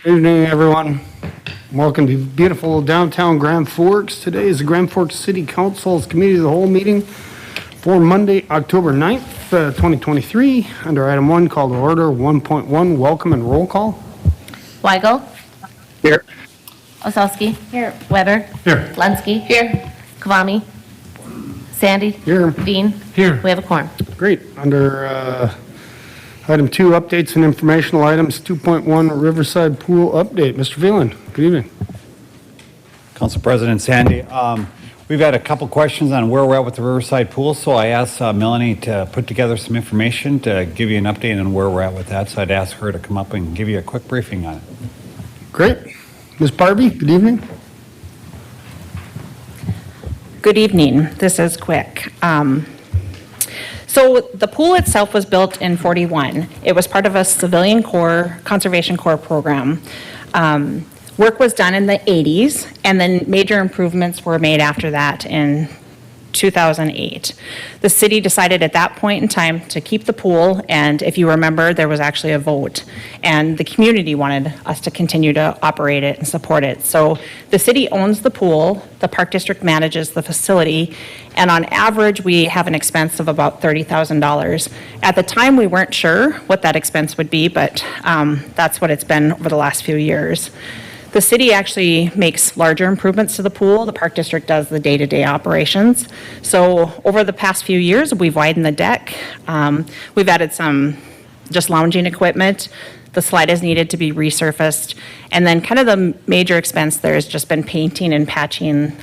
Good evening, everyone. Welcome to beautiful downtown Grand Forks. Today is the Grand Forks City Council's Committee of the Whole meeting for Monday, October 9th, 2023. Under item 1, call to order. 1.1, welcome and roll call. Weigel. Here. Osowski. Here. Weber. Here. Lensky. Here. Kavami. Sandy. Here. Dean. Here. We have a quorum. Great. Under item 2, updates and informational items. 2.1, Riverside Pool update. Mr. Phelan, good evening. Council President Sandy, we've had a couple questions on where we're at with the Riverside Pool, so I asked Melanie to put together some information to give you an update on where we're at with that, so I'd ask her to come up and give you a quick briefing on it. Great. Ms. Barbie, good evening. Good evening. This is quick. So the pool itself was built in 41. It was part of a Civilian Corps, Conservation Corps program. Work was done in the 80s, and then major improvements were made after that in 2008. The city decided at that point in time to keep the pool, and if you remember, there was actually a vote, and the community wanted us to continue to operate it and support it. So the city owns the pool, the Park District manages the facility, and on average, we have an expense of about $30,000. At the time, we weren't sure what that expense would be, but that's what it's been over the last few years. The city actually makes larger improvements to the pool. The Park District does the day-to-day operations. So over the past few years, we've widened the deck. We've added some just lounging equipment. The slide is needed to be resurfaced. And then kind of the major expense there has just been painting and patching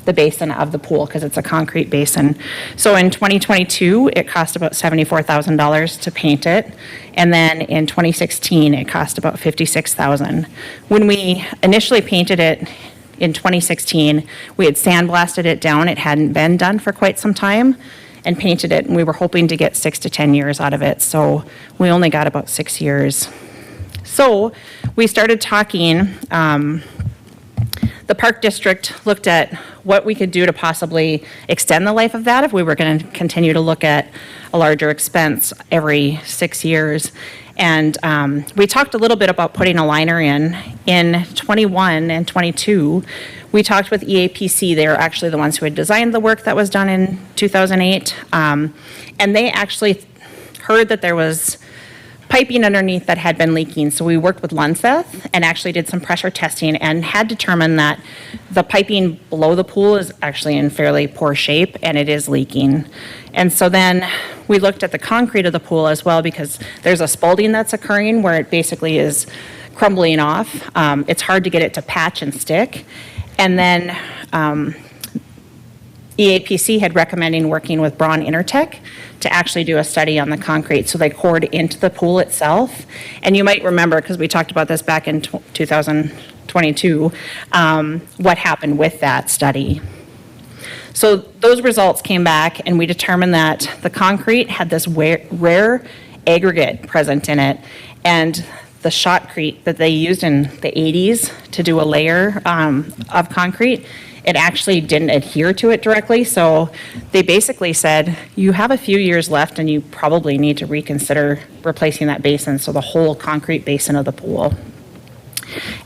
the basin of the pool because it's a concrete basin. So in 2022, it cost about $74,000 to paint it. And then in 2016, it cost about $56,000. When we initially painted it in 2016, we had sandblasted it down. It hadn't been done for quite some time, and painted it. And we were hoping to get 6 to 10 years out of it. So we only got about 6 years. So we started talking, the Park District looked at what we could do to possibly extend the life of that if we were going to continue to look at a larger expense every 6 years. And we talked a little bit about putting a liner in. In 21 and 22, we talked with EAPC. They were actually the ones who had designed the work that was done in 2008. And they actually heard that there was piping underneath that had been leaking. So we worked with Lunseth and actually did some pressure testing and had determined that the piping below the pool is actually in fairly poor shape and it is leaking. And so then we looked at the concrete of the pool as well because there's a spalding that's occurring where it basically is crumbling off. It's hard to get it to patch and stick. And then EAPC had recommended working with Braun Intertech to actually do a study on the concrete. So they cored into the pool itself. And you might remember, because we talked about this back in 2022, what happened with that study. So those results came back and we determined that the concrete had this rare aggregate present in it. And the shotcrete that they used in the 80s to do a layer of concrete, it actually didn't adhere to it directly. So they basically said, you have a few years left and you probably need to reconsider replacing that basin, so the whole concrete basin of the pool.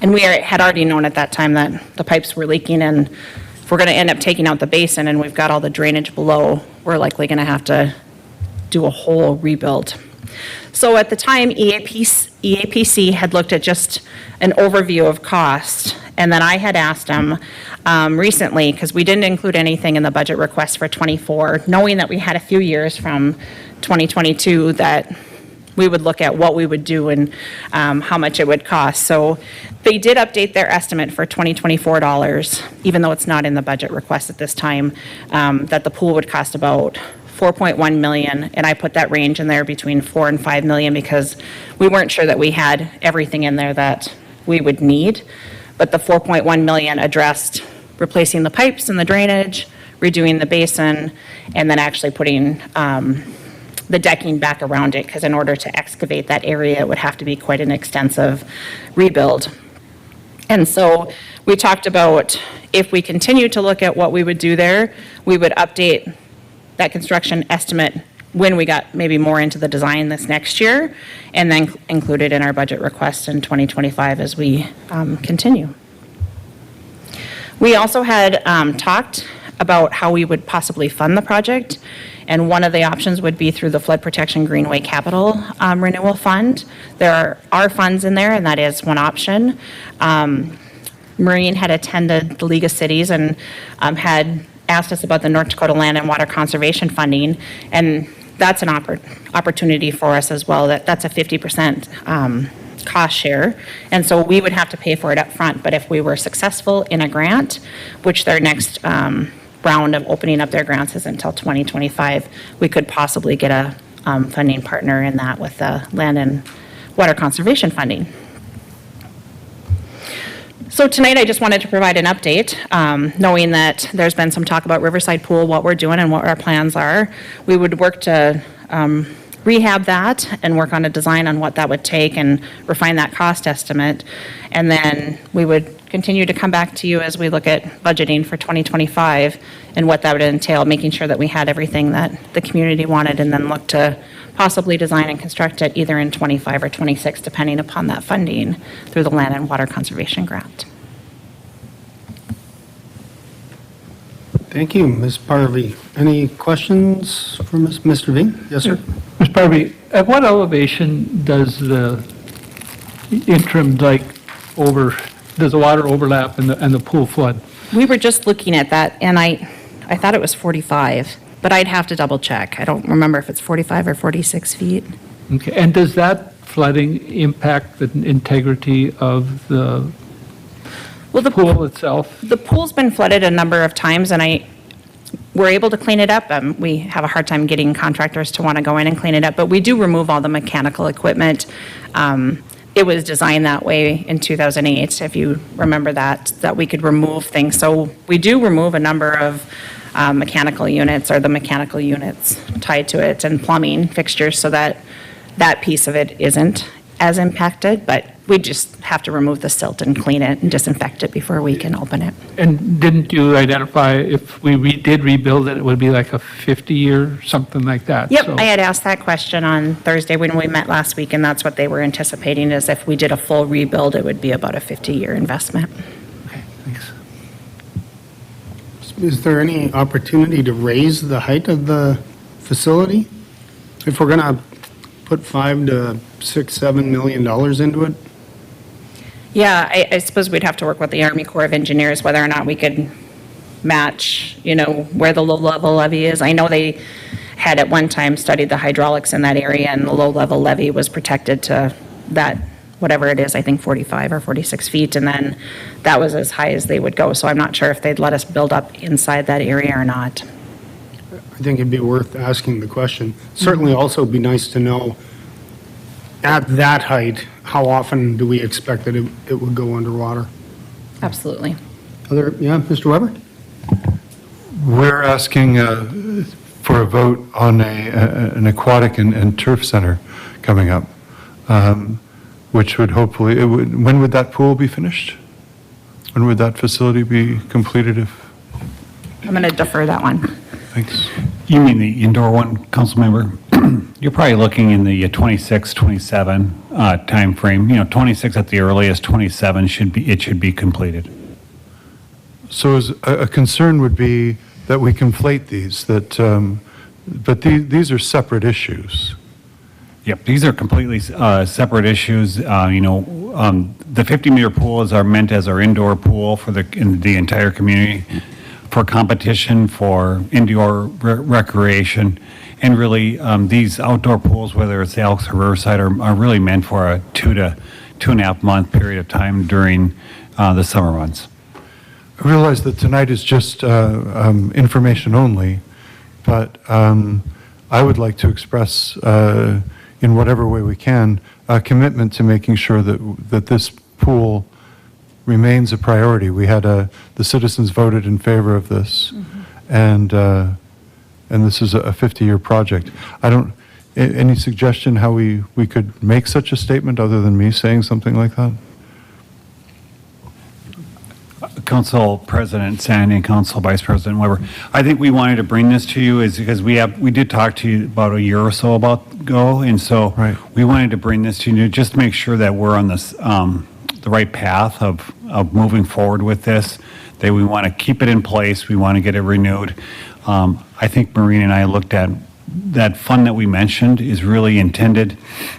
And we had already known at that time that the pipes were leaking, and if we're gonna end up taking out the basin and we've got all the drainage below, we're likely gonna have to do a whole rebuild. So at the time, EAPC had looked at just an overview of cost, and then I had asked them recently, because we didn't include anything in the budget request for 24, knowing that we had a few years from 2022 that we would look at what we would do and how much it would cost. So they did update their estimate for $2024, even though it's not in the budget request at this time, that the pool would cost about $4.1 million, and I put that range in there between $4 and $5 million because we weren't sure that we had everything in there that we would need. But the $4.1 million addressed replacing the pipes and the drainage, redoing the basin, and then actually putting the decking back around it, because in order to excavate that area, it would have to be quite an extensive rebuild. And so we talked about if we continue to look at what we would do there, we would update that construction estimate when we got maybe more into the design this next year, and then include it in our budget request in 2025 as we continue. We also had talked about how we would possibly fund the project, and one of the options would be through the Flood Protection Greenway Capital Renewal Fund. There are funds in there, and that is one option. Maureen had attended the League of Cities and had asked us about the North Dakota Land and Water Conservation Funding, and that's an opportunity for us as well. That's a 50% cost share, and so we would have to pay for it up front. But if we were successful in a grant, which their next round of opening up their grants is until 2025, we could possibly get a funding partner in that with the Land and Water Conservation Funding. So tonight, I just wanted to provide an update, knowing that there's been some talk about Riverside Pool, what we're doing and what our plans are. We would work to rehab that and work on a design on what that would take and refine that cost estimate. And then we would continue to come back to you as we look at budgeting for 2025 and what that would entail, making sure that we had everything that the community wanted, and then look to possibly design and construct it either in 25 or 26, depending upon that funding through the Land and Water Conservation Grant. Thank you, Ms. Parvey. Any questions for Mr. Ving? Yes, sir. Ms. Parvey, at what elevation does the interim dike does the water overlap and the pool flood? We were just looking at that, and I thought it was 45, but I'd have to double check. I don't remember if it's 45 or 46 feet. Okay, and does that flooding impact the integrity of the pool itself? The pool's been flooded a number of times, and we're able to clean it up. We have a hard time getting contractors to want to go in and clean it up, but we do remove all the mechanical equipment. It was designed that way in 2008, if you remember that we could remove things. So we do remove a number of mechanical units, or the mechanical units tied to it, and plumbing fixtures, so that that piece of it isn't as impacted, but we just have to remove the silt and clean it and disinfect it before we can open it. And didn't you identify if we did rebuild it, it would be like a 50-year, something like that? Yep, So- I had asked that question on Thursday when we met last week, and that's what they were anticipating, is if we did a full rebuild, it would be about a 50-year investment. Okay, thanks. Is there any opportunity to raise the height of the facility? If we're going to put $5 to $6, $7 million into it? Yeah, I suppose we'd have to work with the Army Corps of Engineers, whether or not we could match, where the low-level levee is. I know they had at one time studied the hydraulics in that area, and the low-level levee was protected to that, whatever it is, I think 45 or 46 feet, and then that was as high as they would go. So I'm not sure if they'd let us build up inside that area or not. I think it'd be worth asking the question. Certainly also be nice to know, at that height, how often do we expect that it would go underwater? Absolutely. Mr. Weber? We're asking for a vote on an aquatic and turf center coming up, which would hopefully, when would that pool be finished? When would that facility be completed if, I'm going to defer that one. thanks. You mean the indoor one, council member? You're probably looking in the 26, 27 timeframe. 26 at the earliest, 27 should be completed. So as a concern would be that we conflate these, but these are separate issues. Yep, these are completely separate issues. The 50-meter pools are meant as our indoor pool for the entire community, for competition, for indoor recreation. And really, these outdoor pools, whether it's the Elks or Riverside, are really meant for a 2 to 2.5 month period of time during the summer months. I realize that tonight is just information only, but I would like to express, in whatever way we can, a commitment to making sure that this pool remains a priority. We had the citizens voted in favor of this, and this is a 50-year project. Any suggestion how we could make such a statement other than me saying something like that? Council President Sandy and Council Vice President Weber. I think we wanted to bring this to you is because we did talk to you about a year or so ago, and so Right. we wanted to bring this to you just to make sure that we're on this the right path of moving forward with this. That we want to keep it in place. We want to get it renewed. I think Maureen and I looked at that fund that we mentioned is really intended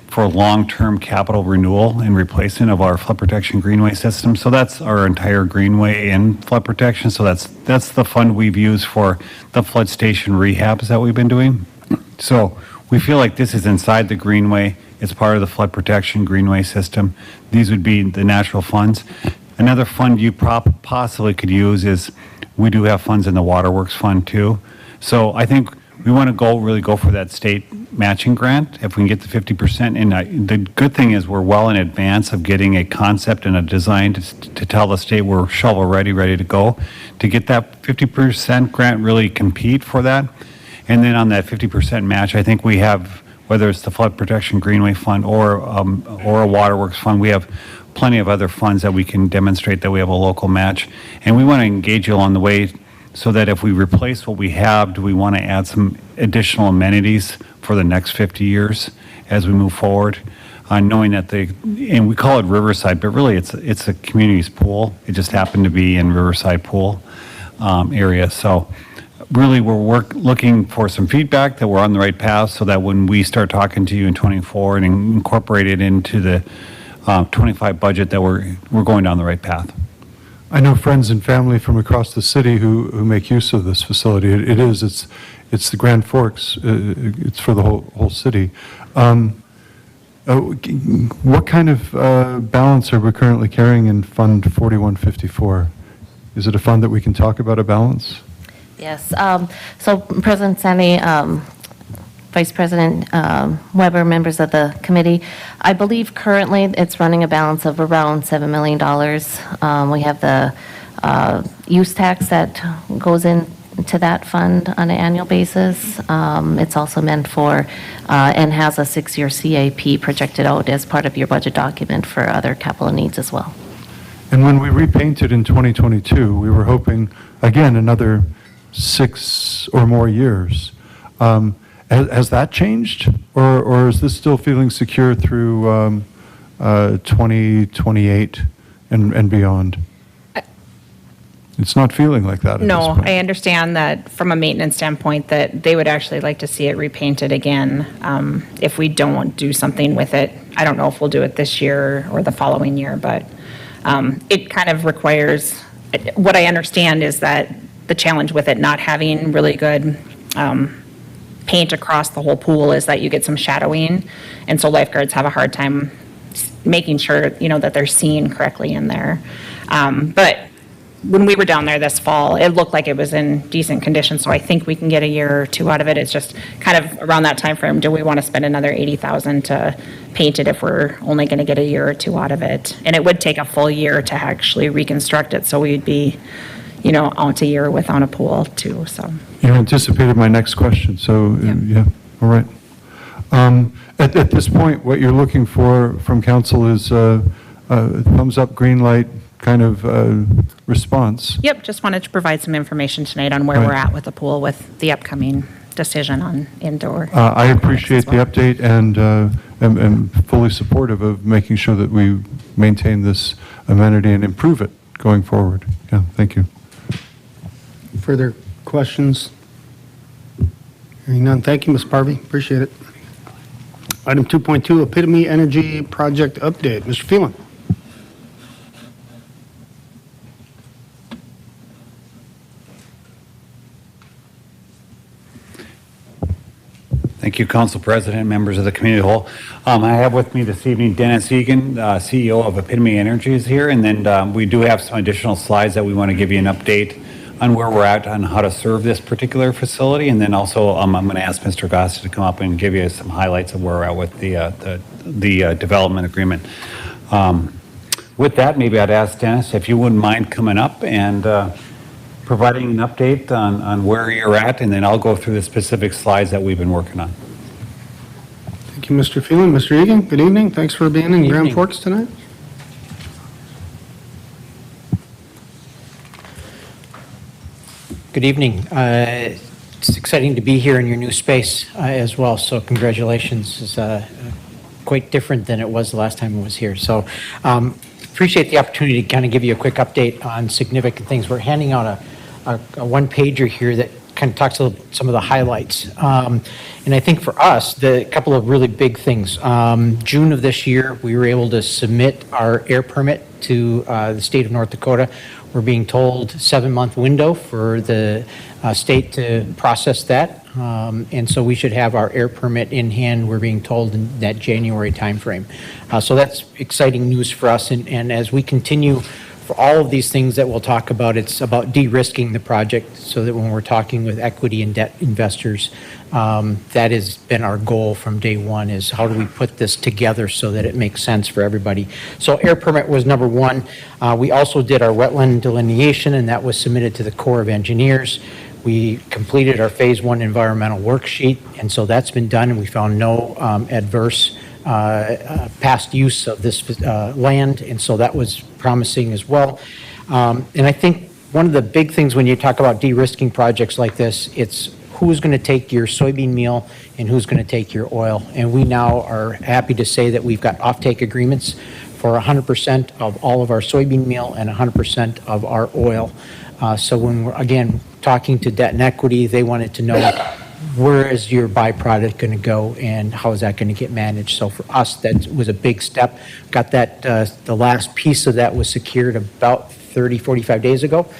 for long-term capital renewal and replacement of our flood protection greenway system. So that's our entire greenway and flood protection. So that's the fund we've used for the flood station rehabs that we've been doing. So we feel like this is inside the greenway. It's part of the flood protection greenway system. These would be the natural funds. Another fund you possibly could use is, we do have funds in the Waterworks Fund too. So I think we want to really go for that state matching grant, if we can get the 50%. And the good thing is we're well in advance of getting a concept and a design to tell the state we're shovel ready to go. To get that 50% grant, really compete for that. And then on that 50% match, I think we have, whether it's the Flood Protection Greenway Fund or a Waterworks Fund, we have plenty of other funds that we can demonstrate that we have a local match. And we want to engage you along the way so that if we replace what we have, do we want to add some additional amenities for the next 50 years as we move forward? Knowing that and we call it Riverside, but really it's a community's pool. It just happened to be in Riverside Pool area. So really we're looking for some feedback that we're on the right path so that when we start talking to you in 24 and incorporate it into the 25 budget, that we're going down the right path. I know friends and family from across the city who make use of this facility. It's the Grand Forks. It's for the whole city. What kind of balance are we currently carrying in Fund 4154? Is it a fund that we can talk about a balance? Yes, so President Sandy, Vice President Weber, members of the committee, I believe currently it's running a balance of around $7 million. We have the use tax that goes into that fund on an annual basis. It's also meant for, and has a 6-year CAP projected out as part of your budget document for other capital needs as well. And when we repainted in 2022, we were hoping, again, another 6 or more years. Has that changed, or is this still feeling secure through 2028 and beyond? It's not feeling like that at this No, point. I understand that from a maintenance standpoint, that they would actually like to see it repainted again if we don't do something with it. I don't know if we'll do it this year or the following year, but it kind of requires, what I understand is that the challenge with it not having really good paint across the whole pool is that you get some shadowing, and so lifeguards have a hard time making sure, that they're seen correctly in there. But when we were down there this fall, it looked like it was in decent condition, so I think we can get a year or two out of it. It's just kind of around that time frame. Do we want to spend another $80,000 to paint it if we're only going to get a year or two out of it? And it would take a full year to actually reconstruct it, so we'd be, out a year without a pool too, so. You anticipated my next question, so, yeah, all right. At this point, what you're looking for from council is thumbs up, green light kind of response. Yep, just wanted to provide some information tonight on where Right. we're at with the pool with the upcoming decision on indoor. I appreciate the as well. update and am fully supportive of making sure that we maintain this amenity and improve it going forward. Yeah, thank you. Further questions? Hearing none. Thank you, Ms. Parvey. Appreciate it. Item 2.2, Epitome Energy Project Update. Mr. Phelan. Thank you, Council President, members of the community whole. I have with me this evening Dennis Egan, CEO of Epitome Energy is here, and then we do have some additional slides that we want to give you an update on where we're at on how to serve this particular facility, and then also I'm going to ask Mr. Gosta to come up and give you some highlights of where we're at with the development agreement. With that, maybe I'd ask Dennis if you wouldn't mind coming up and providing an update on where you're at, and then I'll go through the specific slides that we've been working on. Thank you, Mr. Phelan. Mr. Egan, good evening. Thanks for being in Grand evening. Forks tonight. Good evening. It's exciting to be here in your new space as well, so congratulations. It's quite different than it was the last time I was here. So appreciate the opportunity to kind of give you a quick update on significant things. We're handing out a one-pager here that kind of talks about some of the highlights. And I think for us, the couple of really big things. June of this year, we were able to submit our air permit to the state of North Dakota. We're being told 7-month window for the state to process that. And so we should have our air permit in hand, we're being told, in that January timeframe. So that's exciting news for us. And as we continue for all of these things that we'll talk about, it's about de-risking the project so that when we're talking with equity and debt investors, that has been our goal from day one, is how do we put this together so that it makes sense for everybody. So air permit was number one. We also did our wetland delineation, and that was submitted to the Corps of Engineers. We completed our phase 1 environmental worksheet, and so that's been done, and we found no adverse past use of this land, and so that was promising as well. And I think one of the big things when you talk about de-risking projects like this, it's who's going to take your soybean meal and who's going to take your oil. And we now are happy to say that we've got offtake agreements for 100% of all of our soybean meal and 100% of our oil. So when we're, again, talking to debt and equity, they wanted to know where is your byproduct going to go and how is that going to get managed. So for us, that was a big step. Got that, the last piece of that was secured about 30, 45 days ago.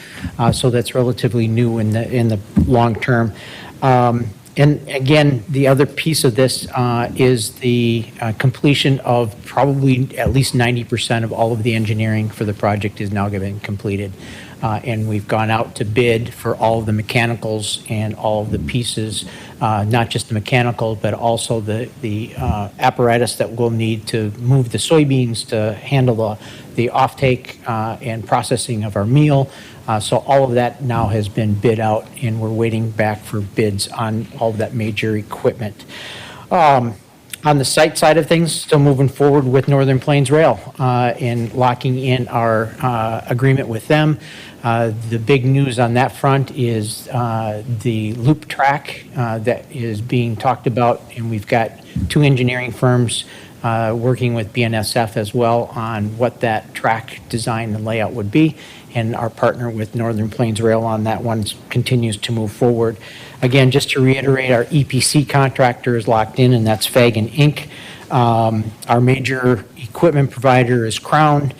So that's relatively new in the long term. And again, the other piece of this is the completion of probably at least 90% of all of the engineering for the project is now getting completed. And we've gone out to bid for all of the mechanicals and all of the pieces, not just the mechanical, but also the apparatus that we'll need to move the soybeans to handle the offtake and processing of our meal. So all of that now has been bid out, and we're waiting back for bids on all of that major equipment. On the site side of things, still moving forward with Northern Plains Rail and locking in our agreement with them. The big news on that front is the loop track that is being talked about, and we've got 2 engineering firms working with BNSF as well on what that track design and layout would be. And our partner with Northern Plains Rail on that one continues to move forward. Again, just to reiterate, our EPC contractor is locked in, and that's Fagan Inc. Our major equipment provider is Crown,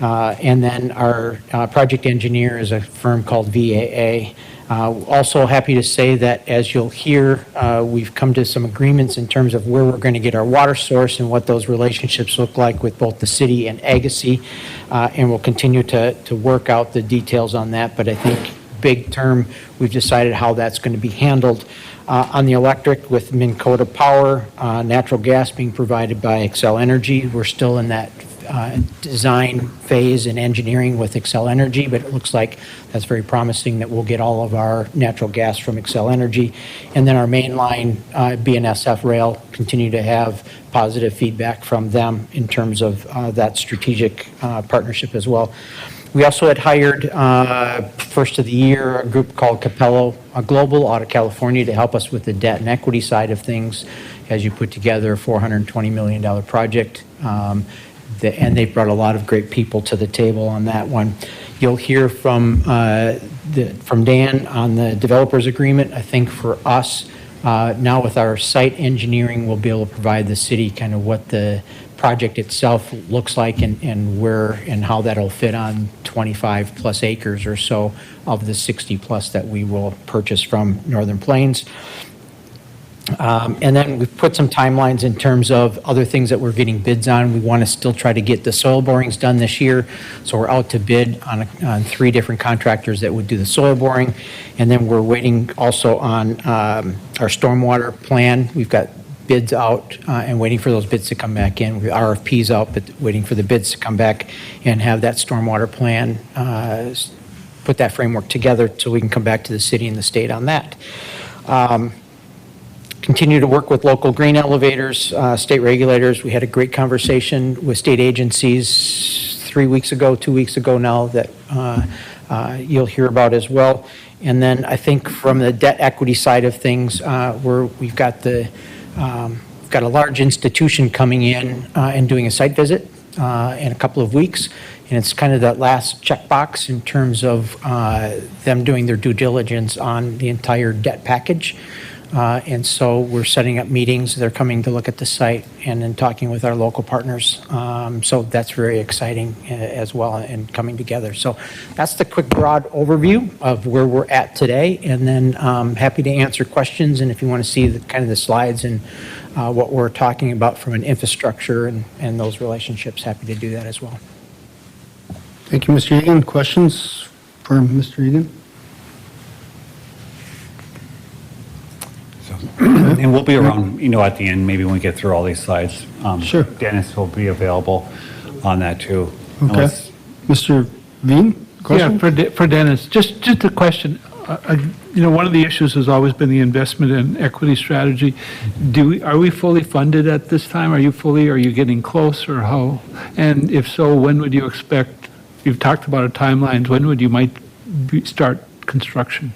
and then our project engineer is a firm called VAA. Also happy to say that, as you'll hear, we've come to some agreements in terms of where we're going to get our water source and what those relationships look like with both the city and Agassiz, and we'll continue to work out the details on that. But I think big term, we've decided how that's going to be handled. On the electric, with Minn Kota Power, natural gas being provided by Xcel Energy, we're still in that design phase and engineering with Xcel Energy, but it looks like that's very promising that we'll get all of our natural gas from Xcel Energy. And then our main line, BNSF Rail, continue to have positive feedback from them in terms of that strategic partnership as well. We also had hired, first of the year, a group called Capello Global out of California to help us with the debt and equity side of things as you put together a $420 million project. And they brought a lot of great people to the table on that one. You'll hear from Dan on the developers agreement. I think for us, now with our site engineering, we'll be able to provide the city kind of what the project itself looks like and where and how that'll fit on 25 plus acres or so of the 60 plus that we will purchase from Northern Plains. And then we've put some timelines in terms of other things that we're getting bids on. We want to still try to get the soil borings done this year. So we're out to bid on 3 different contractors that would do the soil boring. And then we're waiting also on our stormwater plan. We've got bids out and waiting for those bids to come back in. We RFPs out, but waiting for the bids to come back and have that stormwater plan, put that framework together so we can come back to the city and the state on that. Continue to work with local grain elevators, state regulators. We had a great conversation with state agencies 3 weeks ago, 2 weeks ago now that you'll hear about as well. And then I think from the debt equity side of things, we've got a large institution coming in and doing a site visit in a couple of weeks. And it's kind of that last checkbox in terms of them doing their due diligence on the entire debt package. And so we're setting up meetings. They're coming to look at the site and then talking with our local partners. So that's very exciting as well and coming together. So that's the quick broad overview of where we're at today. And then happy to answer questions. And if you want to see kind of the slides and what we're talking about from an infrastructure and those relationships, happy to do that as well. Thank you, Mr. Egan. Questions for Mr. Egan? And we'll be around, at the end, maybe when we get through all these slides. Sure. Dennis will be available on that too. Okay. Unless- Mr. Veen, question? Yeah, for Dennis, just a question. One of the issues has always been the investment and equity strategy. Are we fully funded at this time? Are you getting close, or how? And if so, when would you expect, you've talked about timelines, when would you start construction?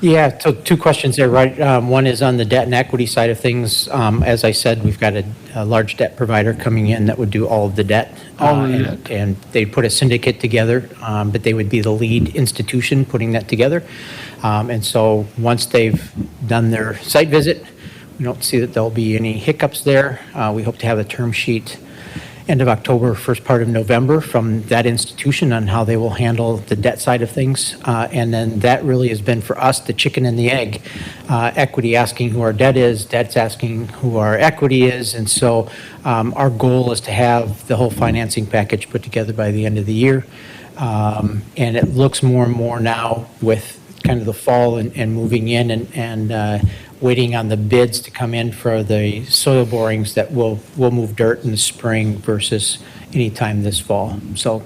Yeah, so two questions there, right? One is on the debt and equity side of things. As I said, we've got a large debt provider coming in that would do all of the debt. All of the debt. And they'd put a syndicate together, but they would be the lead institution putting that together. And so once they've done their site visit, we don't see that there'll be any hiccups there. We hope to have a term sheet end of October, first part of November from that institution on how they will handle the debt side of things. And then that really has been for us the chicken and the egg. Equity asking who our debt is, debt's asking who our equity is. And so our goal is to have the whole financing package put together by the end of the year. And it looks more and more now with kind of the fall and moving in and waiting on the bids to come in for the soil borings that will move dirt in the spring versus any time this fall. So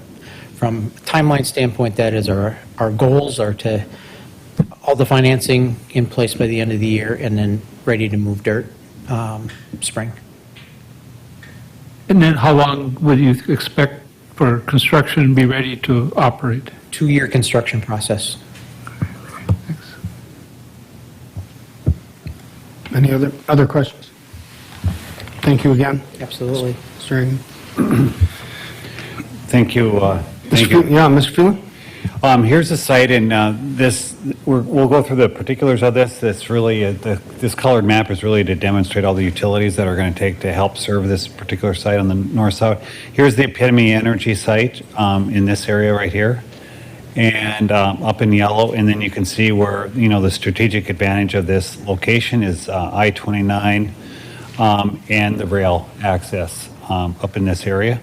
from a timeline standpoint, that is our goals are to all the financing in place by the end of the year and then ready to move dirt spring. And then how long would you expect for construction to be ready to operate? 2-year construction process. Any other questions? Thank you again, Absolutely. Mr. Egan. Thank you. Thank you. Yeah, Mr. Phelan? Here's the site, and we'll go through the particulars of this. This really, this colored map is really to demonstrate all the utilities that are going to take to help serve this particular site on the north side. Here's the Epitome Energy site in this area right here, and up in yellow. And then you can see where the strategic advantage of this location is I-29 and the rail access up in this area.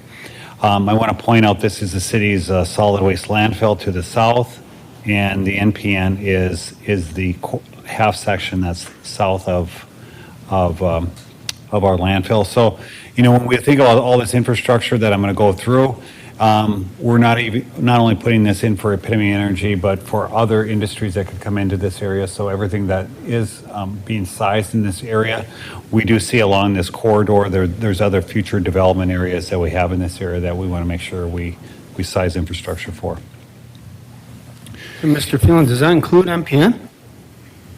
I want to point out this is the city's solid waste landfill to the south, and the NPN is the half section that's south of our landfill. So, when we think about all this infrastructure that I'm going to go through, we're not only putting this in for Epitome Energy, but for other industries that could come into this area. So everything that is being sized in this area, we do see along this corridor. There's other future development areas that we have in this area that we want to make sure we size infrastructure for. And Mr. Phelan, does that include MPN?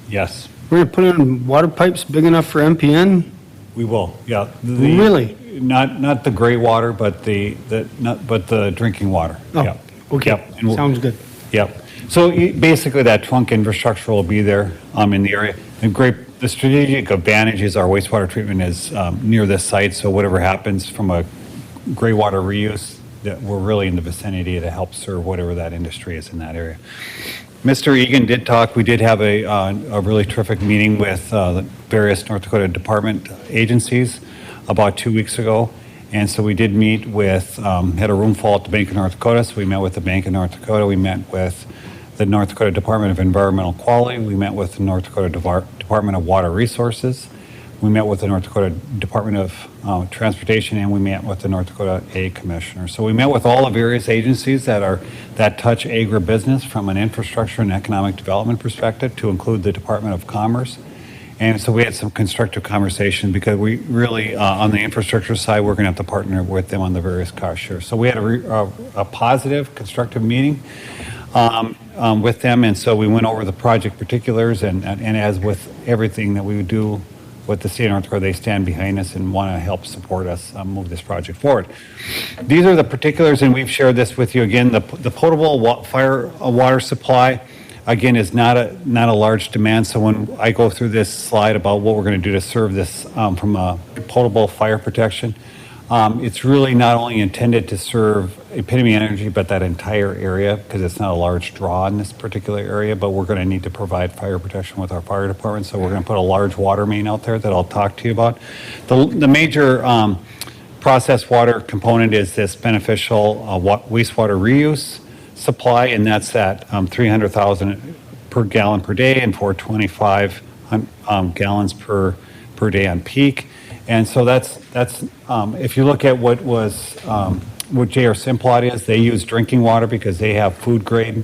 Yes, We're going to put in water pipes big enough for MPN? we will. Yeah. Really? Not the gray water, but the drinking water. Oh, Yep. okay. Yep. And we'll- Sounds good. Yep. So basically, that trunk infrastructure will be there in the area. The strategic advantage is our wastewater treatment is near this site, so whatever happens from a gray water reuse, that we're really in the vicinity to help serve whatever that industry is in that area. Mr. Egan did talk. We did have a really terrific meeting with the various North Dakota department agencies about 2 weeks ago. And so we did meet with, had a room full at the Bank of North Dakota. So we met with the Bank of North Dakota. We met with the North Dakota Department of Environmental Quality. We met with the North Dakota Department of Water Resources. We met with the North Dakota Department of Transportation, and we met with the North Dakota Ag Commissioner. So we met with all the various agencies that touch agribusiness from an infrastructure and economic development perspective, to include the Department of Commerce. And so we had some constructive conversation because we really, on the infrastructure side, we're going to have to partner with them on the various cost shares. So we had a positive, constructive meeting with them, and so we went over the project particulars, and as with everything that we would do with the state of North Dakota, they stand behind us and want to help support us move this project forward. These are the particulars, and we've shared this with you again. The potable water supply, again, is not a large demand. So when I go through this slide about what we're going to do to serve this from a potable fire protection, it's really not only intended to serve Epitome Energy, but that entire area, because it's not a large draw in this particular area, but we're going to need to provide fire protection with our fire department. So we're going to put a large water main out there that I'll talk to you about. The major processed water component is this beneficial wastewater reuse supply, and that's at 300,000 per gallon per day and 425 gallons per day on peak. And so that's if you look at what JR Simplot is, they use drinking water because they have food grade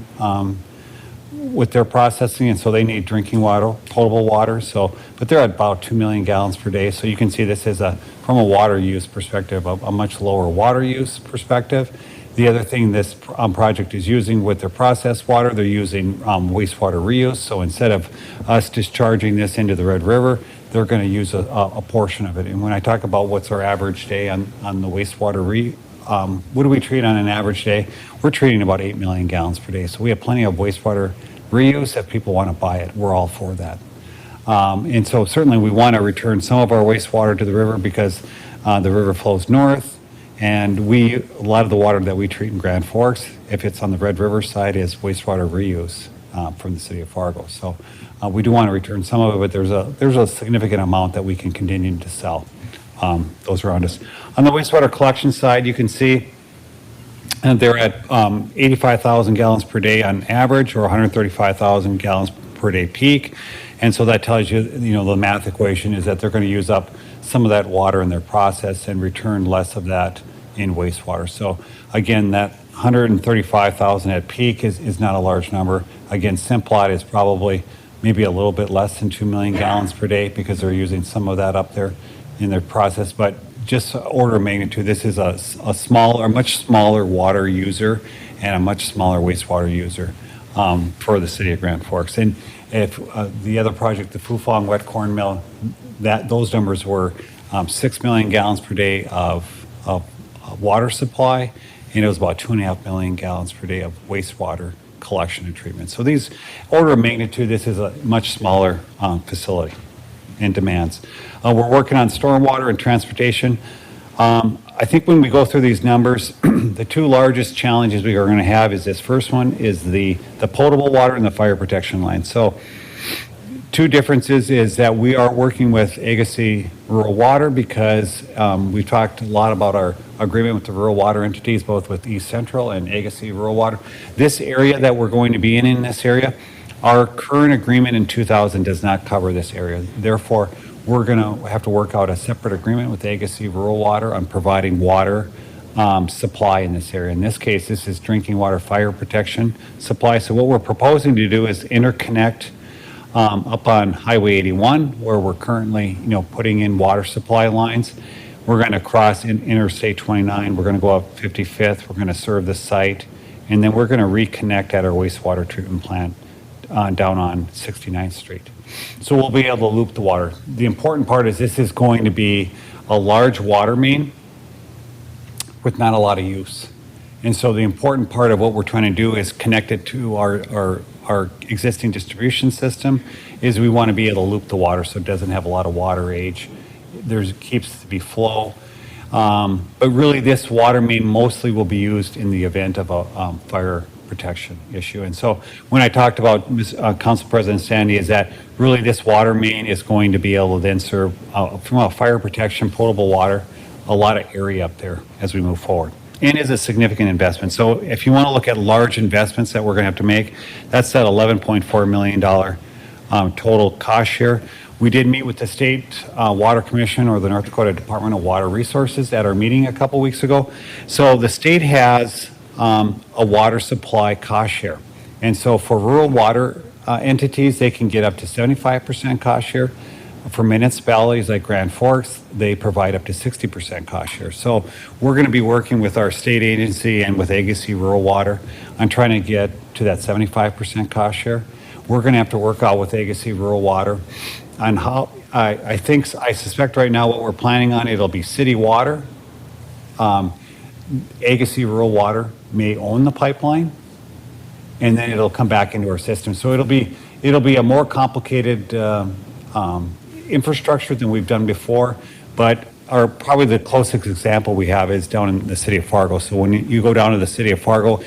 with their processing, and so they need drinking water, potable water. So, but they're at about 2 million gallons per day. So you can see this is from a water use perspective, a much lower water use perspective. The other thing this project is using with their processed water, they're using wastewater reuse. So instead of us discharging this into the Red River, they're going to use a portion of it. And when I talk about what's our average day on the wastewater what do we treat on an average day? We're treating about 8 million gallons per day. So we have plenty of wastewater reuse. If people want to buy it, we're all for that. And so certainly we want to return some of our wastewater to the river because the river flows north. And a lot of the water that we treat in Grand Forks, if it's on the Red River side, is wastewater reuse from the city of Fargo. So we do want to return some of it, but there's a significant amount that we can continue to sell those around us. On the wastewater collection side, you can see they're at 85,000 gallons per day on average, or 135,000 gallons per day peak. And so that tells you, the math equation is that they're going to use up some of that water in their process and return less of that in wastewater. So again, that 135,000 at peak is not a large number. Again, Simplot is probably maybe a little bit less than 2 million gallons per day because they're using some of that up there in their process. But just order of magnitude, this is a much smaller water user and a much smaller wastewater user for the city of Grand Forks. And if the other project, the Fufang Wet Corn Mill, those numbers were 6 million gallons per day of water supply, and it was about 2.5 million gallons per day of wastewater collection and treatment. So these order of magnitude, this is a much smaller facility and demands. We're working on stormwater and transportation. I think when we go through these numbers, the two largest challenges we are going to have is this first one is the potable water and the fire protection line. So two differences is that we are working with Agassiz Rural Water because we've talked a lot about our agreement with the rural water entities, both with East Central and Agassiz Rural Water. This area that we're going to be in this area, our current agreement in 2000 does not cover this area. Therefore, we're going to have to work out a separate agreement with Agassiz Rural Water on providing water supply in this area. In this case, this is drinking water fire protection supply. So what we're proposing to do is interconnect up on Highway 81, where we're currently, putting in water supply lines. We're going to cross Interstate 29. We're going to go up 55th. We're going to serve the site, and then we're going to reconnect at our wastewater treatment plant down on 69th Street. So we'll be able to loop the water. The important part is this is going to be a large water main with not a lot of use. And so the important part of what we're trying to do is connect it to our existing distribution system is we want to be able to loop the water so it doesn't have a lot of water age. Keeps to be flow. But really this water main mostly will be used in the event of a fire protection issue. And so when I talked about Council President Sandy is that really this water main is going to be able to then serve from a fire protection potable water, a lot of area up there as we move forward. And is a significant investment. So if you want to look at large investments that we're going to have to make, that's that $11.4 million total cost share. We did meet with the State Water Commission or the North Dakota Department of Water Resources at our meeting a couple weeks ago. So the state has a water supply cost share. And so for rural water entities, they can get up to 75% cost share. For municipalities like Grand Forks, they provide up to 60% cost share. So we're going to be working with our state agency and with Agassiz Rural Water on trying to get to that 75% cost share. We're going to have to work out with Agassiz Rural Water on how, I suspect right now what we're planning on, it'll be city water. Agassiz Rural Water may own the pipeline, and then it'll come back into our system. So it'll be a more complicated infrastructure than we've done before, but probably the closest example we have is down in the city of Fargo. So when you go down to the city of Fargo,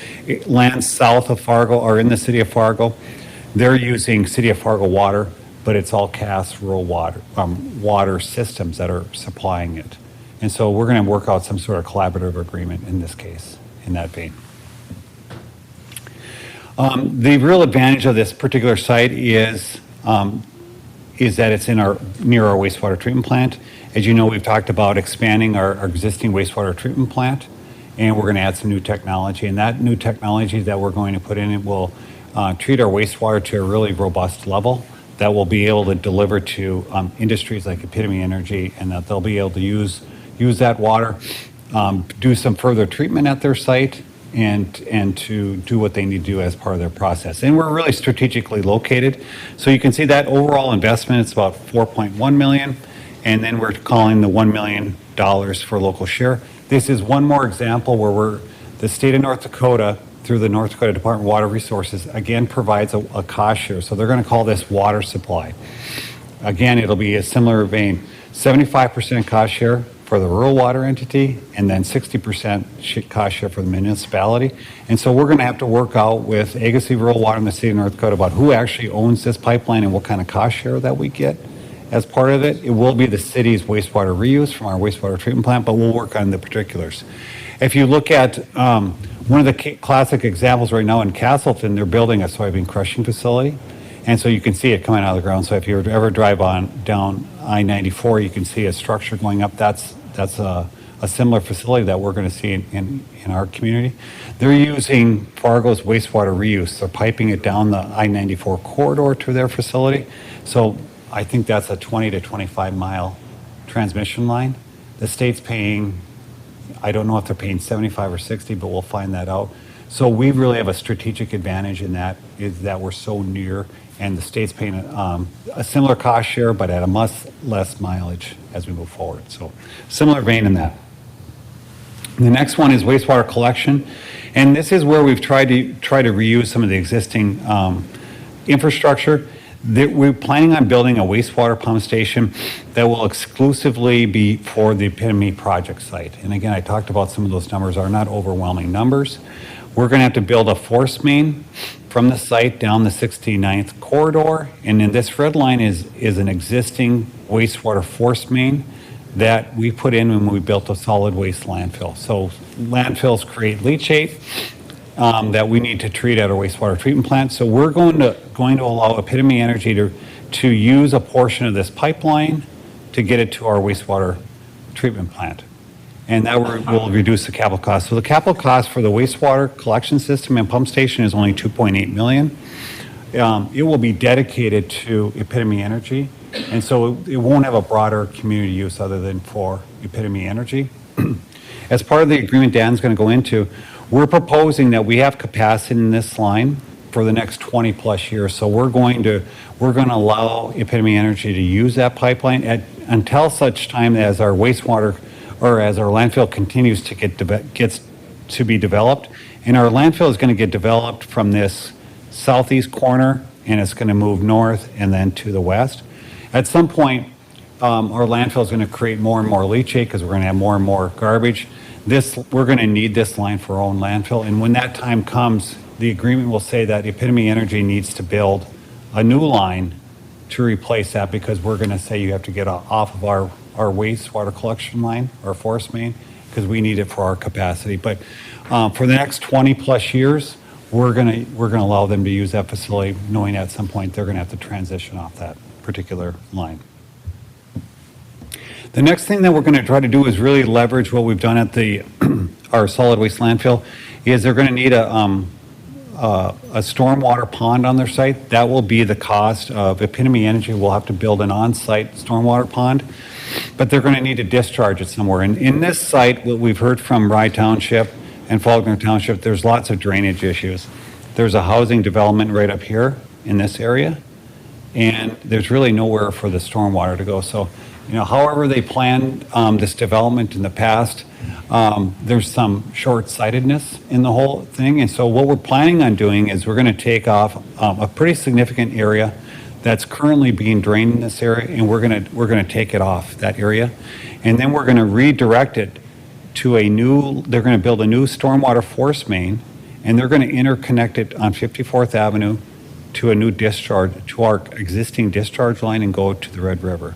lands south of Fargo or in the city of Fargo, they're using city of Fargo water, but it's all Cass rural water systems that are supplying it. And so we're going to work out some sort of collaborative agreement in this case, in that vein. The real advantage of this particular site is that it's near our wastewater treatment plant. As you know, we've talked about expanding our existing wastewater treatment plant, and we're going to add some new technology. And that new technology that we're going to put in it will treat our wastewater to a really robust level that will be able to deliver to industries like Epitome Energy, and that they'll be able to use that water, do some further treatment at their site, and to do what they need to do as part of their process. And we're really strategically located. So you can see that overall investment, it's about $4.1 million, and then we're calling the $1 million for local share. This is one more example where the state of North Dakota, through the North Dakota Department of Water Resources, again provides a cost share. So they're going to call this water supply. Again, it'll be a similar vein, 75% cost share for the rural water entity, and then 60% cost share for the municipality. And so we're going to have to work out with Agassiz Rural Water in the state of North Dakota about who actually owns this pipeline and what kind of cost share that we get as part of it. It will be the city's wastewater reuse from our wastewater treatment plant, but we'll work on the particulars. If you look at one of the classic examples right now in Castleton, they're building a soybean crushing facility. And so you can see it coming out of the ground. So if you ever drive down I-94, you can see a structure going up. That's a similar facility that we're going to see in our community. They're using Fargo's wastewater reuse. They're piping it down the I-94 corridor to their facility. So I think that's a 20 to 25 mile transmission line. The state's paying, I don't know if they're paying 75 or 60, but we'll find that out. So we really have a strategic advantage in that, is that we're so near, and the state's paying a similar cost share, but at a much less mileage as we move forward. So similar vein in that. The next one is wastewater collection. And this is where we've tried to reuse some of the existing infrastructure. We're planning on building a wastewater pump station that will exclusively be for the Epitome project site. And again, I talked about some of those numbers are not overwhelming numbers. We're going to have to build a force main from the site down the 69th corridor. And then this red line is an existing wastewater force main that we put in when we built a solid waste landfill. So landfills create leachate that we need to treat at our wastewater treatment plant. So we're going to allow Epitome Energy to use a portion of this pipeline to get it to our wastewater treatment plant. And that will reduce the capital cost. So the capital cost for the wastewater collection system and pump station is only $2.8 million. It will be dedicated to Epitome Energy, and so it won't have a broader community use other than for Epitome Energy. As part of the agreement Dan's going to go into, we're proposing that we have capacity in this line for the next 20 plus years. So we're going to allow Epitome Energy to use that pipeline until such time as our wastewater or as our landfill continues to gets to be developed. And our landfill is going to get developed from this southeast corner, and it's going to move north and then to the west. At some point, our landfill is going to create more and more leachate because we're going to have more and more garbage. We're going to need this line for our own landfill. And when that time comes, the agreement will say that Epitome Energy needs to build a new line to replace that, because we're going to say you have to get off of our wastewater collection line, our force main, because we need it for our capacity. But for the next 20 plus years, we're going to allow them to use that facility, knowing at some point they're going to have to transition off that particular line. The next thing that we're going to try to do is really leverage what we've done at our solid waste landfill. Is they're going to need a stormwater pond on their site. That will be the cost of Epitome Energy will have to build an on-site stormwater pond, but they're going to need to discharge it somewhere. And in this site, what we've heard from Rye Township and Faulkner Township, there's lots of drainage issues. There's a housing development right up here in this area, and there's really nowhere for the stormwater to go. So, however they planned this development in the past, there's some short-sightedness in the whole thing. And so what we're planning on doing is we're going to take off a pretty significant area that's currently being drained in this area, and we're going to take it off that area. And then we're going to redirect it to they're going to build a new stormwater force main, and they're going to interconnect it on 54th Avenue to a new discharge, to our existing discharge line, and go to the Red River.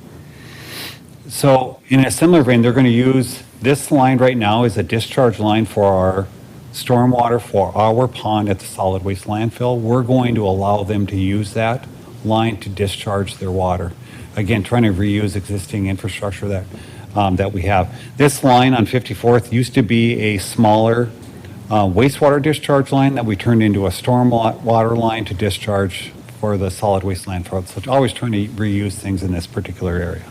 So in a similar vein, they're going to use this line right now as a discharge line for our stormwater for our pond at the solid waste landfill. We're going to allow them to use that line to discharge their water. Again, trying to reuse existing infrastructure that we have. This line on 54th used to be a smaller wastewater discharge line that we turned into a stormwater line to discharge for the solid waste landfill. So always trying to reuse things in this particular area.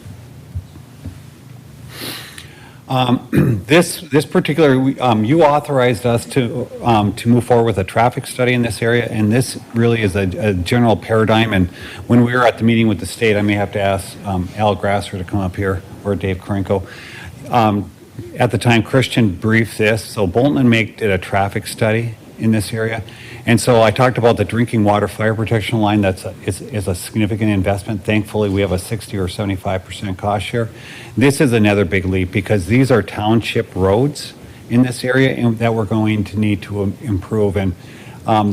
This particular, you authorized us to move forward with a traffic study in this area, and this really is a general paradigm. And when we were at the meeting with the state, I may have to ask Al Grasser to come up here, or Dave Karenko. At the time, Christian briefed this, so Bolton and Make did a traffic study in this area. And so I talked about the drinking water fire protection line. Is a significant investment. Thankfully, we have a 60 or 75% cost share. This is another big leap because these are township roads in this area and that we're going to need to improve. And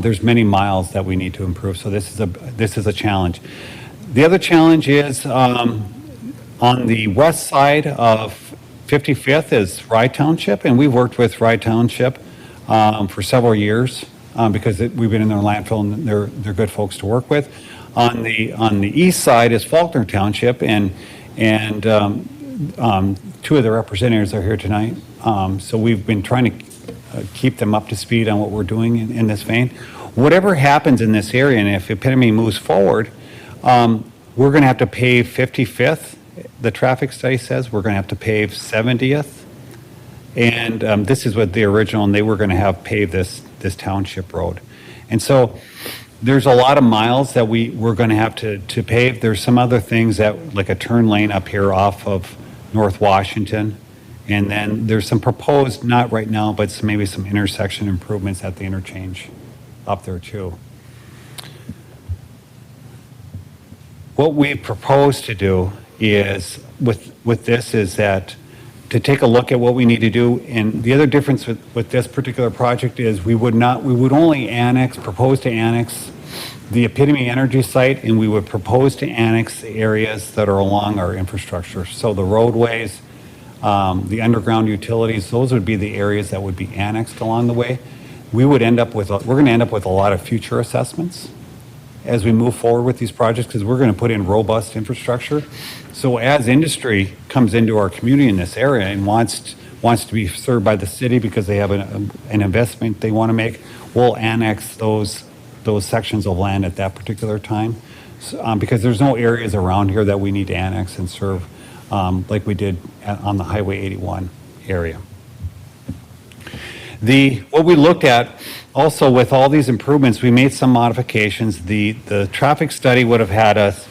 there's many miles that we need to improve. So this is a challenge. The other challenge is on the west side of 55th is Rye Township, and we've worked with Rye Township for several years. Because we've been in their landfill and they're good folks to work with. On the east side is Faulkner Township, and two of the representatives are here tonight. So we've been trying to keep them up to speed on what we're doing in this vein. Whatever happens in this area, and if Epitome moves forward, we're going to have to pave 55th. The traffic study says we're going to have to pave 70th, and this is what the original, and they were going to have paved this township road. And so there's a lot of miles that we're going to have to pave. There's some other things that, like a turn lane up here off of North Washington. And then there's some proposed, not right now, but maybe some intersection improvements at the interchange up there too. What we propose to do is, with this, is that to take a look at what we need to do. And the other difference with this particular project is we would only propose to annex the Epitome Energy site, and we would propose to annex the areas that are along our infrastructure. So the roadways, the underground utilities, those would be the areas that would be annexed along the way. We're going to end up with a lot of future assessments as we move forward with these projects, because we're going to put in robust infrastructure. So as industry comes into our community in this area and wants to be served by the city because they have an investment they want to make, we'll annex those sections of land at that particular time, because there's no areas around here that we need to annex and serve like we did on the Highway 81 area. What we looked at also with all these improvements, we made some modifications. The traffic study would have had us,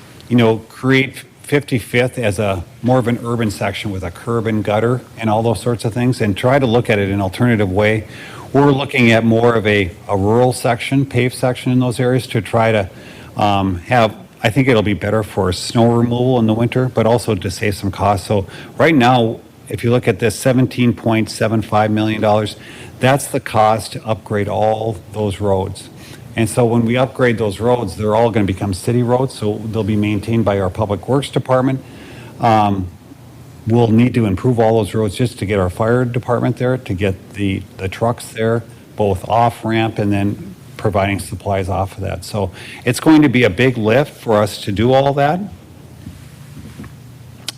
create 55th as a more of an urban section with a curb and gutter and all those sorts of things, and try to look at it in an alternative way. We're looking at more of a rural section, paved section in those areas to try to I think it'll be better for snow removal in the winter, but also to save some costs. So right now, if you look at this $17.75 million, that's the cost to upgrade all those roads. And so when we upgrade those roads, they're all going to become city roads, so they'll be maintained by our Public Works Department. We'll need to improve all those roads just to get our fire department there, to get the trucks there, both off-ramp and then providing supplies off of that. So it's going to be a big lift for us to do all that.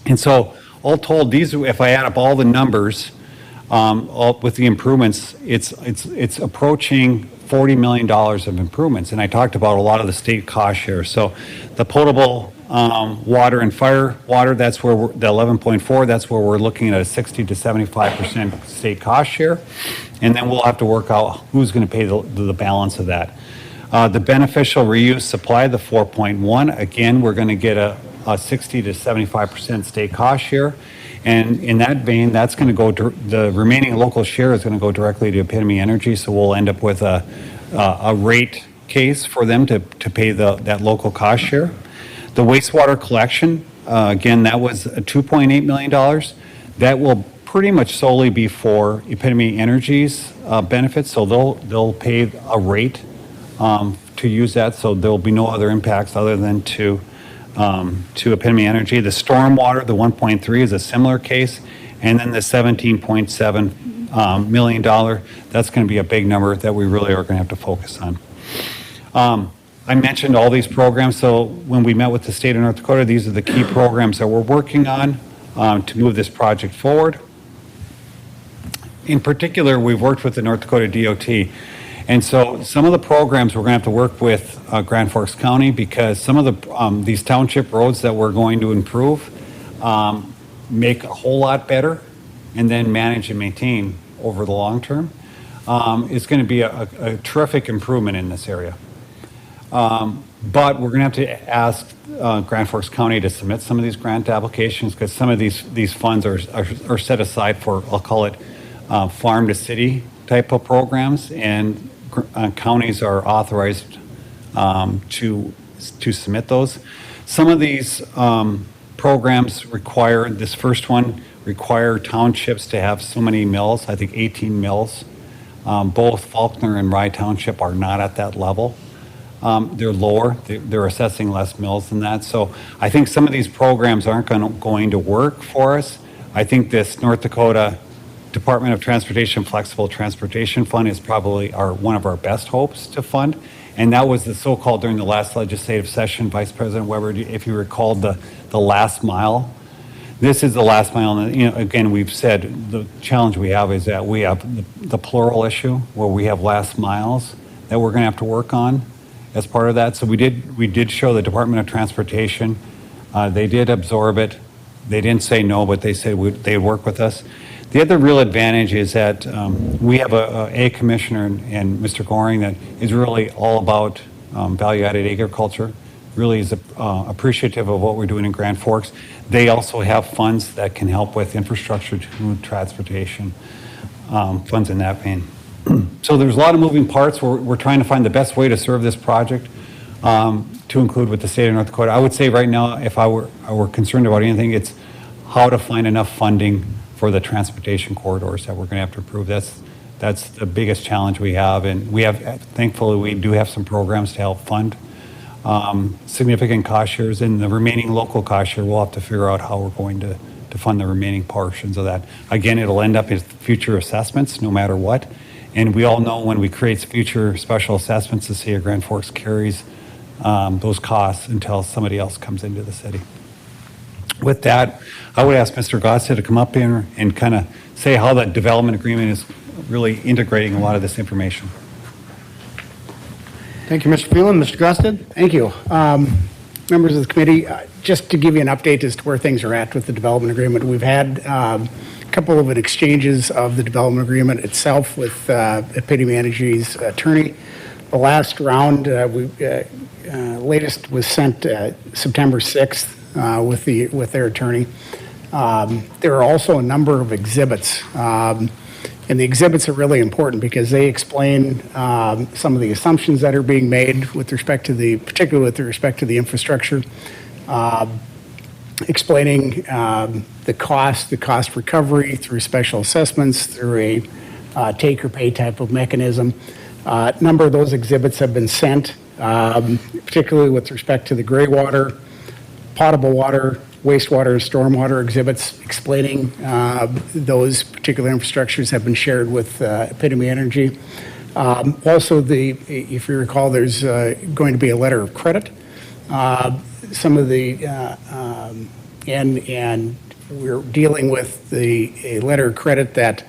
And so all told, if I add up all the numbers, with the improvements, it's approaching $40 million of improvements. And I talked about a lot of the state cost share. So the potable water and fire water, that's where the 11.4, that's where we're looking at a 60 to 75% state cost share. And then we'll have to work out who's going to pay the balance of that. The beneficial reuse supply, the 4.1, again, we're going to get a 60 to 75% state cost share. And in that vein, that's going to go, the remaining local share is going to go directly to Epitome Energy. So we'll end up with a rate case for them to pay that local cost share. The wastewater collection, again, that was $2.8 million. That will pretty much solely be for Epitome Energy's benefits. So they'll pay a rate to use that. So there'll be no other impacts other than to Epitome Energy. The stormwater, the 1.3 is a similar case. And then the $17.7 million, that's going to be a big number that we really are going to have to focus on. I mentioned all these programs. So when we met with the state of North Dakota, these are the key programs that we're working on to move this project forward. In particular, we've worked with the North Dakota DOT. And so some of the programs we're going to have to work with Grand Forks County, because some of the these township roads that we're going to improve make a whole lot better and then manage and maintain over the long term. It's going to be a terrific improvement in this area. But we're going to have to ask Grand Forks County to submit some of these grant applications, because some of these funds are set aside for, I'll call it, farm to city type of programs, and counties are authorized to submit those. Some of these programs require, this first one require townships to have so many mills, I think 18 mills. Both Faulkner and Rye Township are not at that level. They're lower, they're assessing less mills than that. So I think some of these programs aren't going to work for us. I think this North Dakota Department of Transportation Flexible Transportation Fund is probably one of our best hopes to fund. And that was the so-called, during the last legislative session, Vice President Weber, if you recall, the last mile. This is the last mile. And, again, we've said the challenge we have is that we have the plural issue where we have last miles that we're going to have to work on as part of that. So we did show the Department of Transportation. They did absorb it. They didn't say no, but they said they'd work with us. The other real advantage is that we have a commissioner and Mr. Goring that is really all about value-added agriculture, really is appreciative of what we're doing in Grand Forks. They also have funds that can help with infrastructure to transportation, funds in that vein. So there's a lot of moving parts. We're trying to find the best way to serve this project to include with the state of North Dakota. I would say right now, if I were concerned about anything, it's how to find enough funding for the transportation corridors that we're going to have to approve. That's the biggest challenge we have. And thankfully, we do have some programs to help fund significant cost shares. And the remaining local cost share, we'll have to figure out how we're going to fund the remaining portions of that. Again, it'll end up as future assessments no matter what. And we all know when we create future special assessments, the city of Grand Forks carries those costs until somebody else comes into the city. With that, I would ask Mr. Gossett to come up here and kind of say how the development agreement is really integrating a lot of this information. Thank you, Mr. Phelan. Mr. Gusted? Thank you. Members of the committee, just to give you an update as to where things are at with the development agreement, we've had a couple of exchanges of the development agreement itself with Epitome Energy's attorney. The last round, latest was sent September 6th with their attorney. There are also a number of exhibits, and the exhibits are really important because they explain some of the assumptions that are being made with respect to particularly with respect to the infrastructure, explaining the cost recovery through special assessments, through a take or pay type of mechanism. A number of those exhibits have been sent, particularly with respect to the gray water, potable water, wastewater, and stormwater exhibits explaining those particular infrastructures have been shared with Epitome Energy. Also, if you recall, there's going to be a letter of credit. Some of the and we're dealing with a letter of credit that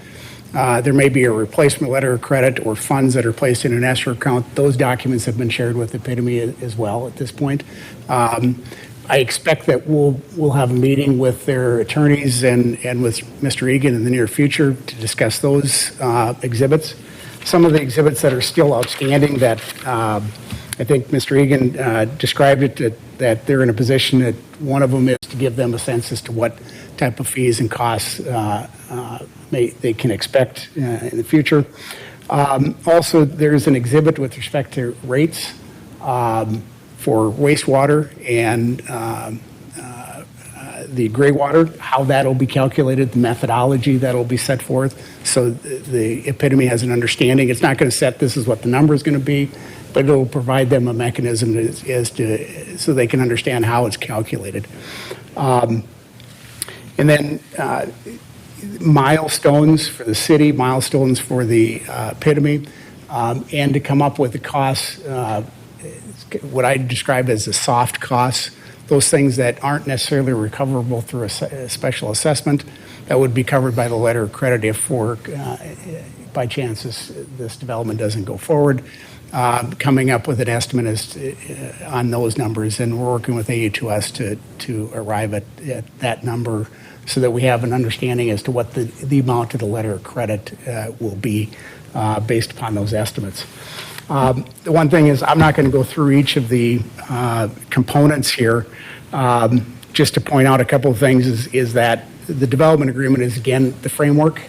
there may be a replacement letter of credit or funds that are placed in an escrow account. Those documents have been shared with Epitome as well at this point. I expect that we'll have a meeting with their attorneys and with Mr. Egan in the near future to discuss those exhibits. Some of the exhibits that are still outstanding that I think Mr. Egan described it, that they're in a position that one of them is to give them a sense as to what type of fees and costs they can expect in the future. Also, there's an exhibit with respect to rates for wastewater and the gray water, how that'll be calculated, the methodology that'll be set forth, so the Epitome has an understanding. It's not going to set this is what the number is going to be, but it'll provide them a mechanism as to so they can understand how it's calculated. And then milestones for the city, milestones for the Epitome, and to come up with the costs, what I describe as the soft costs, those things that aren't necessarily recoverable through a special assessment that would be covered by the letter of credit if by chance this development doesn't go forward. Coming up with an estimate on those numbers, and we're working with AU2S to arrive at that number so that we have an understanding as to what the amount of the letter of credit will be based upon those estimates. The one thing is I'm not going to go through each of the components here. Just to point out a couple of things is that the development agreement is, again, the framework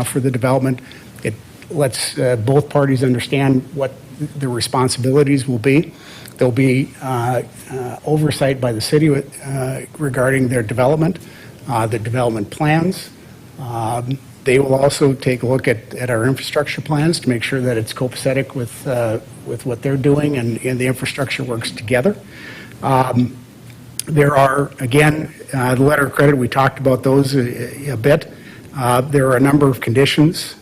for the development. It lets both parties understand what the responsibilities will be. There'll be oversight by the city regarding their development, the development plans. They will also take a look at our infrastructure plans to make sure that it's copacetic with what they're doing and the infrastructure works together. There are, again, the letter of credit, we talked about those a bit. There are a number of conditions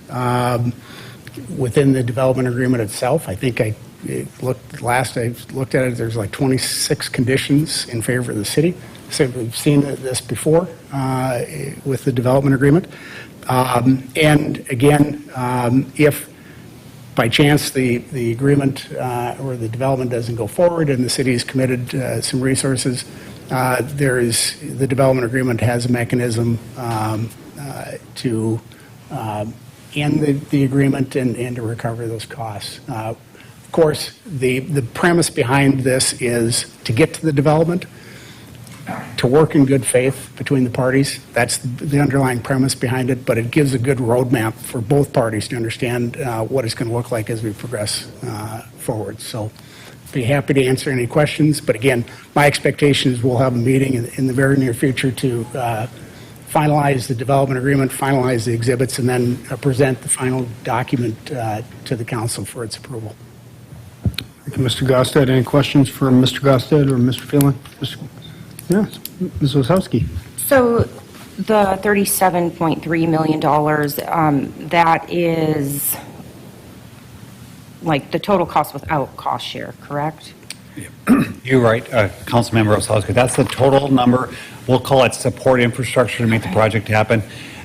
within the development agreement itself. I think I looked at it, there's like 26 conditions in favor of the city. So we've seen this before with the development agreement. And again, if by chance the agreement or the development doesn't go forward and the city has committed some resources, the development agreement has a mechanism to end the agreement and to recover those costs. Of course, the premise behind this is to get to the development, to work in good faith between the parties. That's the underlying premise behind it, but it gives a good roadmap for both parties to understand what it's going to look like as we progress forward. So be happy to answer any questions, but again, my expectation is we'll have a meeting in the very near future to finalize the development agreement, finalize the exhibits, and then present the final document to the council for its approval. Thank you, Mr. Gostad. Any questions for Mr. Gostad or Mr. Phelan? Yes, Ms. Wosowski. So the $37.3 million, that is like the total cost without cost share, correct? You're right, Councilmember Osowski. That's the total number. We'll call it support infrastructure to make the project happen.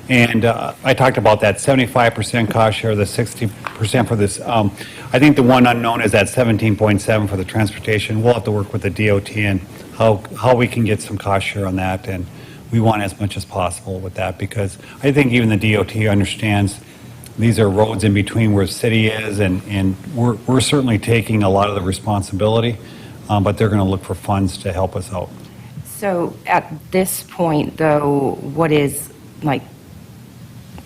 And I talked about that 75% cost share, the 60% for this. I think the one unknown is that 17.7 for the transportation. We'll have to work with the DOT and how we can get some cost share on that. And we want as much as possible with that because I think even the DOT understands these are roads in between where the city is, and we're certainly taking a lot of the responsibility, but they're going to look for funds to help us out. So at this point, though, what is like,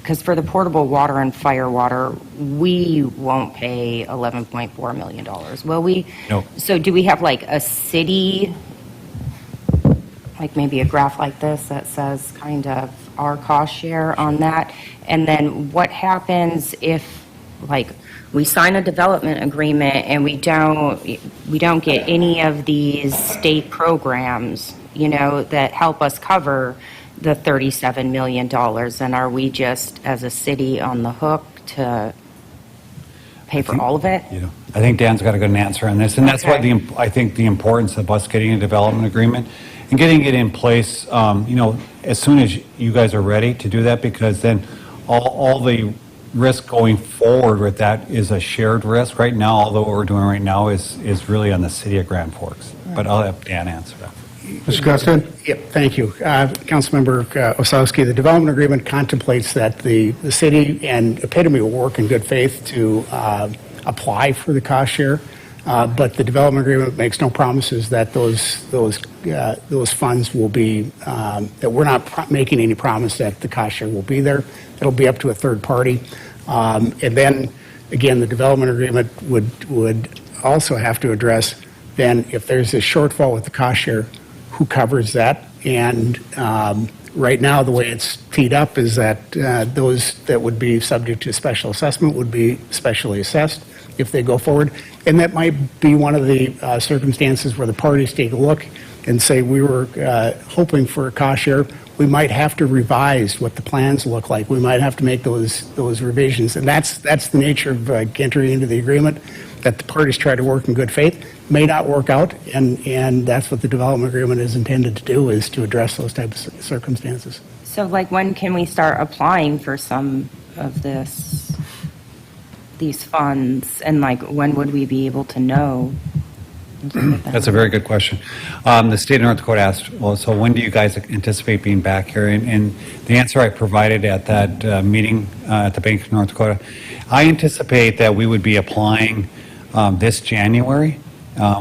because for the portable water and fire water, we won't pay $11.4 million, will we? No. So do we have like a city, like maybe a graph like this that says kind of our cost share on that? And then what happens if like we sign a development agreement and we don't get any of these state programs, you know, that help us cover the $37 million, and are we just as a city on the hook to pay for all of it? I think Dan's got a good answer on this, and that's why I think the importance of us getting a development agreement and getting it in place, you know, as soon as you guys are ready to do that, because then all the risk going forward with that is a shared risk. Right now, although what we're doing right now is really on the city of Grand Forks. But I'll have Dan answer that. Mr. Costello? Yep, thank you. Councilmember Osowski, the development agreement contemplates that the city and Epitome will work in good faith to apply for the cost share, but the development agreement makes no promises that those funds will be, that we're not making any promise that the cost share will be there. It'll be up to a third party. And then, again, the development agreement would also have to address then if there's a shortfall with the cost share, who covers that? And right now, the way it's teed up is that those that would be subject to special assessment would be specially assessed if they go forward. And that might be one of the circumstances where the parties take a look and say, we were hoping for a cost share. We might have to revise what the plans look like. We might have to make those revisions. And that's the nature of entering into the agreement, that the parties try to work in good faith. May not work out, and that's what the development agreement is intended to do, is to address those types of circumstances. So like when can we start applying for some of these funds? And like when would we be able to know? That's a very good question. The state of North Dakota asked, well, so when do you guys anticipate being back here? And the answer I provided at that meeting at the Bank of North Dakota, I anticipate that we would be applying this January.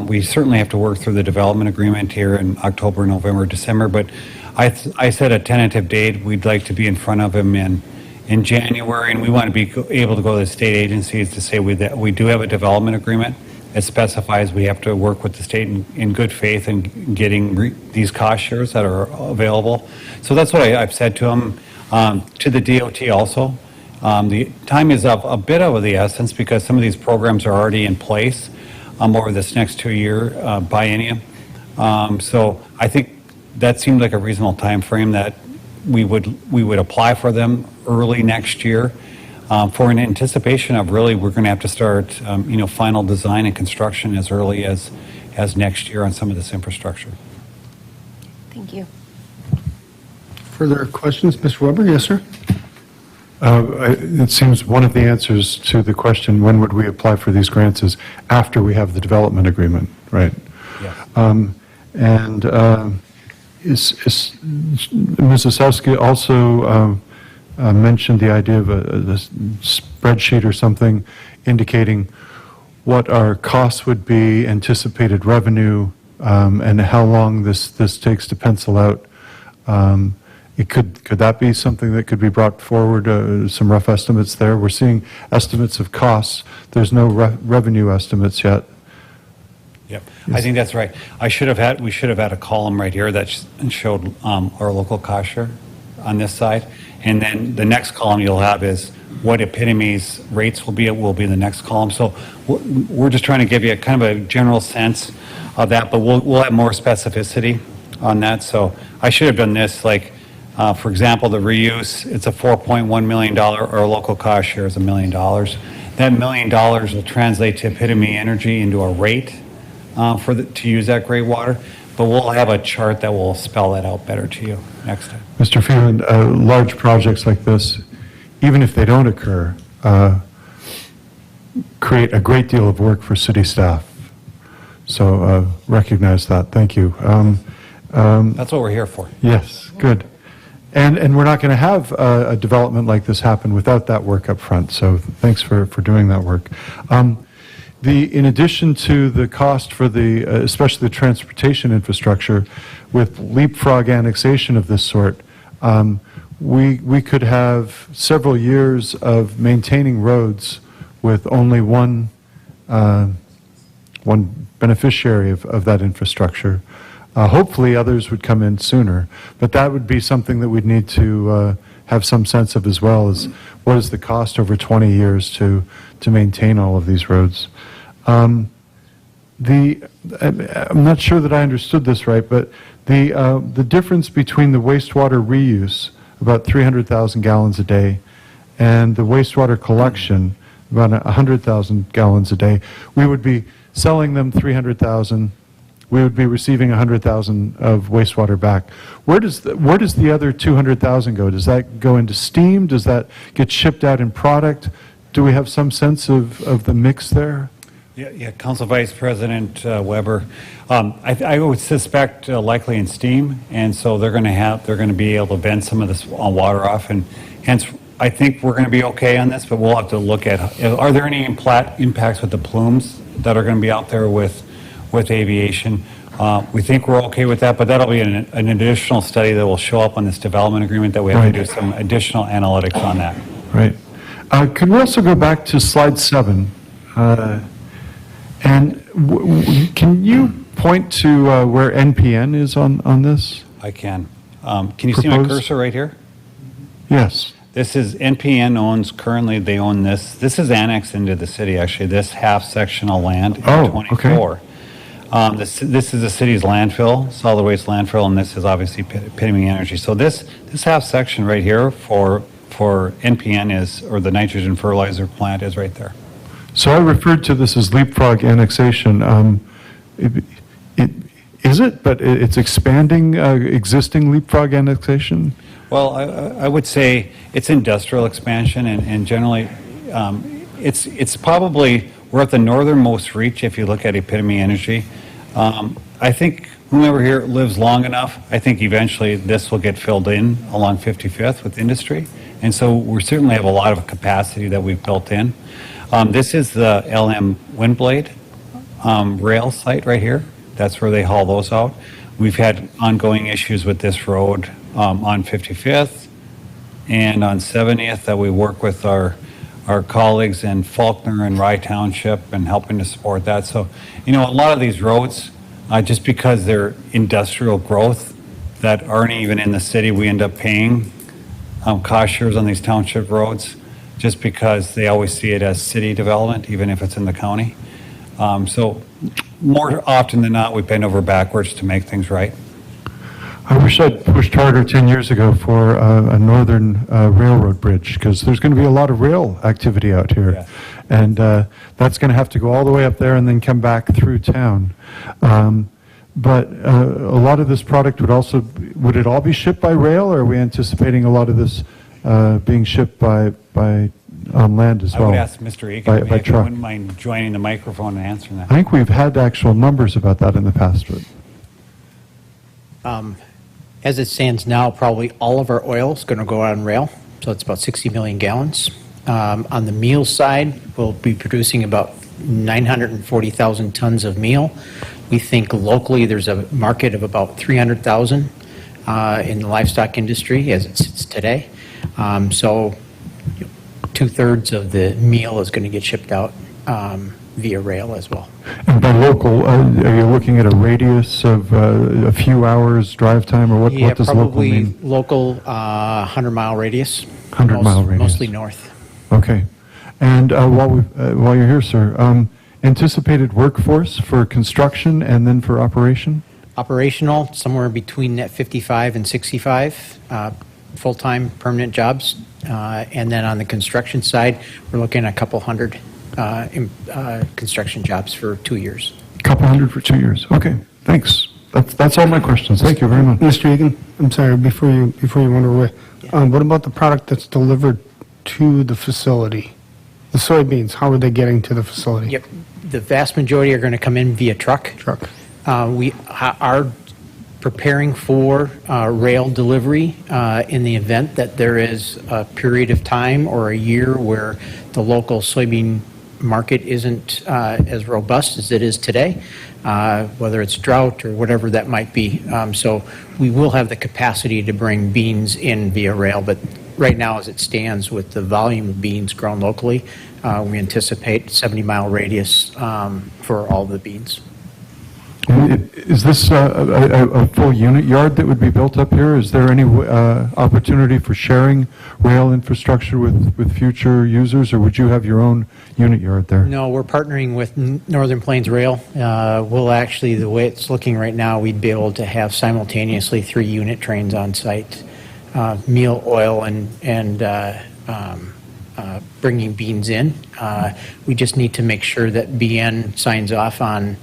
We certainly have to work through the development agreement here in October, November, December, but I set a tentative date. We'd like to be in front of him in January, and we want to be able to go to the state agencies to say that we do have a development agreement. It specifies we have to work with the state in good faith in getting these cost shares that are available. So that's what I've said to them. To the DOT also, the time is of a bit of the essence because some of these programs are already in place over this next 2-year biennium. So I think that seemed like a reasonable time frame that we would apply for them early next year. For an anticipation of really, we're going to have to start, final design and construction as early as next year on some of this infrastructure. Thank you. Further questions? Mr. Weber? Yes, sir. It seems one of the answers to the question, when would we apply for these grants, is after we have the development agreement, right? Yes. Ms. Osowski also mentioned the idea of a spreadsheet or something indicating what our costs would be, anticipated revenue, and how long this takes to pencil out. Could that be something that could be brought forward, some rough estimates there? We're seeing estimates of costs. There's no revenue estimates yet. Yep, I think that's right. We should have had a column right here that showed our local cost share on this side. And then the next column you'll have is what Epitome's rates will be in the next column. So we're just trying to give you a kind of a general sense of that, but we'll have more specificity on that. So I should have done this, like, for example, the reuse, it's a $4.1 million, our local cost share is $1 million. That $1 million will translate to Epitome Energy into a rate to use that gray water, but we'll have a chart that will spell that out better to you next time. Mr. Freeland, large projects like this, even if they don't occur, create a great deal of work for city staff. So recognize that. Thank you. That's what we're here for. Yes, good. And we're not going to have a development like this happen without that work up front. So thanks for doing that work. In addition to the cost for especially the transportation infrastructure, with leapfrog annexation of this sort, we could have several years of maintaining roads with only one beneficiary of that infrastructure. Hopefully others would come in sooner, but that would be something that we'd need to have some sense of as well, as what is the cost over 20 years to maintain all of these roads. I'm not sure that I understood this right, but the difference between the wastewater reuse, about 300,000 gallons a day, and the wastewater collection, about 100,000 gallons a day, we would be selling them 300,000 we would be receiving 100,000 of wastewater back. Where does the other 200,000 go? Does that go into steam? Does that get shipped out in product? Do we have some sense of the mix there? Yeah, Council Vice President Weber, I would suspect likely in steam, and so they're going to be able to vent some of this water off, and hence I think we're going to be okay on this, but we'll have to look at, are there any impacts with the plumes that are going to be out there with aviation? We think we're okay with that, but that'll be an additional study that will show up on this development agreement that we have to do some additional analytics on that. Right. Could we also go back to slide 7? And can you point to where NPN is on this? I can. Can you see my Proposed? cursor right here? Yes. This is, NPN owns, currently they own this. This is annexed into the city, actually, this half section of land in Oh, 24. This is the city's landfill, solid waste landfill, and this is obviously Epitome Energy. So this half section right here for NPN is, or the nitrogen fertilizer plant is right there. So I referred to this as leapfrog annexation. Is it? But it's expanding existing leapfrog annexation? Well, I would say it's industrial expansion, and generally, it's probably, we're at the northernmost reach if you look at Epitome Energy. I think whomever here lives long enough, I think eventually this will get filled in along 55th with industry. And so we certainly have a lot of capacity that we've built in. This is the LM Windblade rail site right here. That's where they haul those out. We've had ongoing issues with this road on 55th and on 70th that we work with our colleagues in Faulkner and Rye Township and helping to support that. So, a lot of these roads, just because they're industrial growth that aren't even in the city, we end up paying cost shares on these township roads just because they always see it as city development, even if it's in the county. So more often than not, we bend over backwards to make things right. I wish I'd pushed harder 10 years ago for a northern railroad bridge, because there's going to be a lot of rail activity out here. Yeah. And that's going to have to go all the way up there and then come back through town. But a lot of this product would it all be shipped by rail, or are we anticipating a lot of this being shipped by on land as well? I would ask Mr. Egan by if he truck. wouldn't mind joining the microphone and answering that. I think we've had actual numbers about that in the past, but As it stands now, probably all of our oil is going to go on rail, so it's about 60 million gallons. On the meal side, we'll be producing about 940,000 tons of meal. We think locally there's a market of about 300,000 in the livestock industry as it sits today. So 2/3 of the meal is going to get shipped out via rail as well. and by local, are you looking at a radius of a few hours drive time, or what does local probably mean? local 100-mile radius. 100-mile radius. Mostly north. Okay. And while you're here, sir, anticipated workforce for construction and then for operation? Operational, somewhere between that 55 and 65 full-time permanent jobs. And then on the construction side, we're looking at a couple hundred construction jobs for 2 years. A couple hundred for 2 years. Okay, thanks. That's all my questions. Thank you very much. Mr. Egan, I'm sorry, before you wander away, what about the product that's delivered to the facility? The soybeans, how are they getting to the facility? Yep. The vast majority are going to come in via truck. Truck. We are preparing for rail delivery in the event that there is a period of time or a year where the local soybean market isn't as robust as it is today, whether it's drought or whatever that might be. So we will have the capacity to bring beans in via rail, but right now as it stands with the volume of beans grown locally, we anticipate 70-mile radius for all the beans. Is this a full unit yard that would be built up here? Is there any opportunity for sharing rail infrastructure with future users, or would you have your own unit yard there? No, we're partnering with Northern Plains Rail. We'll actually, the way it's looking right now, we'd be able to have simultaneously 3 unit trains on site, meal, oil, and bringing beans in. We just need to make sure that BN signs off on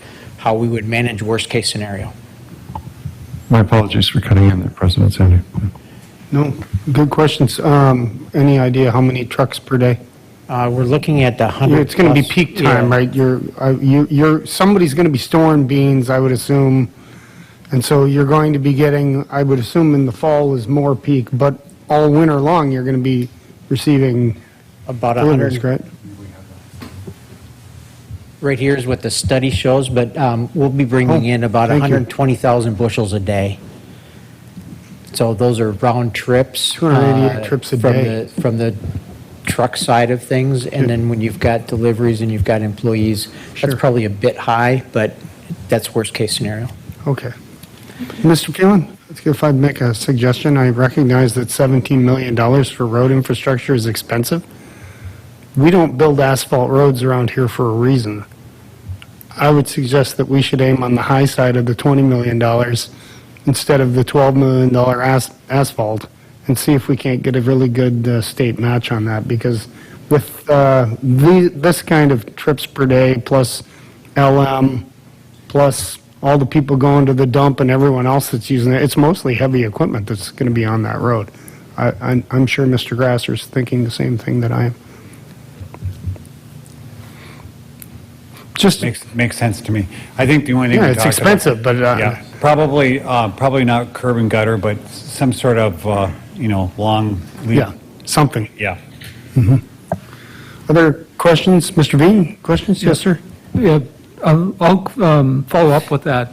how we would manage worst-case scenario. My apologies for cutting in there, President Sandy. No, good questions. Any idea how many trucks per day? We're looking at the 100. It's going to be plus- peak time, yeah. right? Somebody's going to be storing beans, I would assume. And so you're going to be getting, I would assume in the fall is more peak, but all winter long, you're going to be receiving About deliveries, 100. correct? Right here is what the study shows, but we'll be bringing in about thank you. 120,000 bushels a day. So those are round trips. 288 trips a from day. From the truck side of things, and then when you've got deliveries and you've got employees, that's Sure. probably a bit high, but that's worst-case scenario. Okay. Mr. Phelan, if I'd make a suggestion, I recognize that $17 million for road infrastructure is expensive. We don't build asphalt roads around here for a reason. I would suggest that we should aim on the high side of the $20 million instead of the $12 million asphalt and see if we can't get a really good state match on that, because with this kind of trips per day plus LM plus all the people going to the dump and everyone else that's using it, it's mostly heavy equipment that's going to be on that road. I'm sure Mr. Grasser's thinking the same thing that I am. Just, Makes sense to me. I think the only thing yeah, we it's talked about- expensive, but Yeah, probably not curb and gutter, but some sort of, long lead. yeah, something. Yeah. Other questions? Mr. Bean, questions? Yes, sir? Yeah, I'll follow up with that.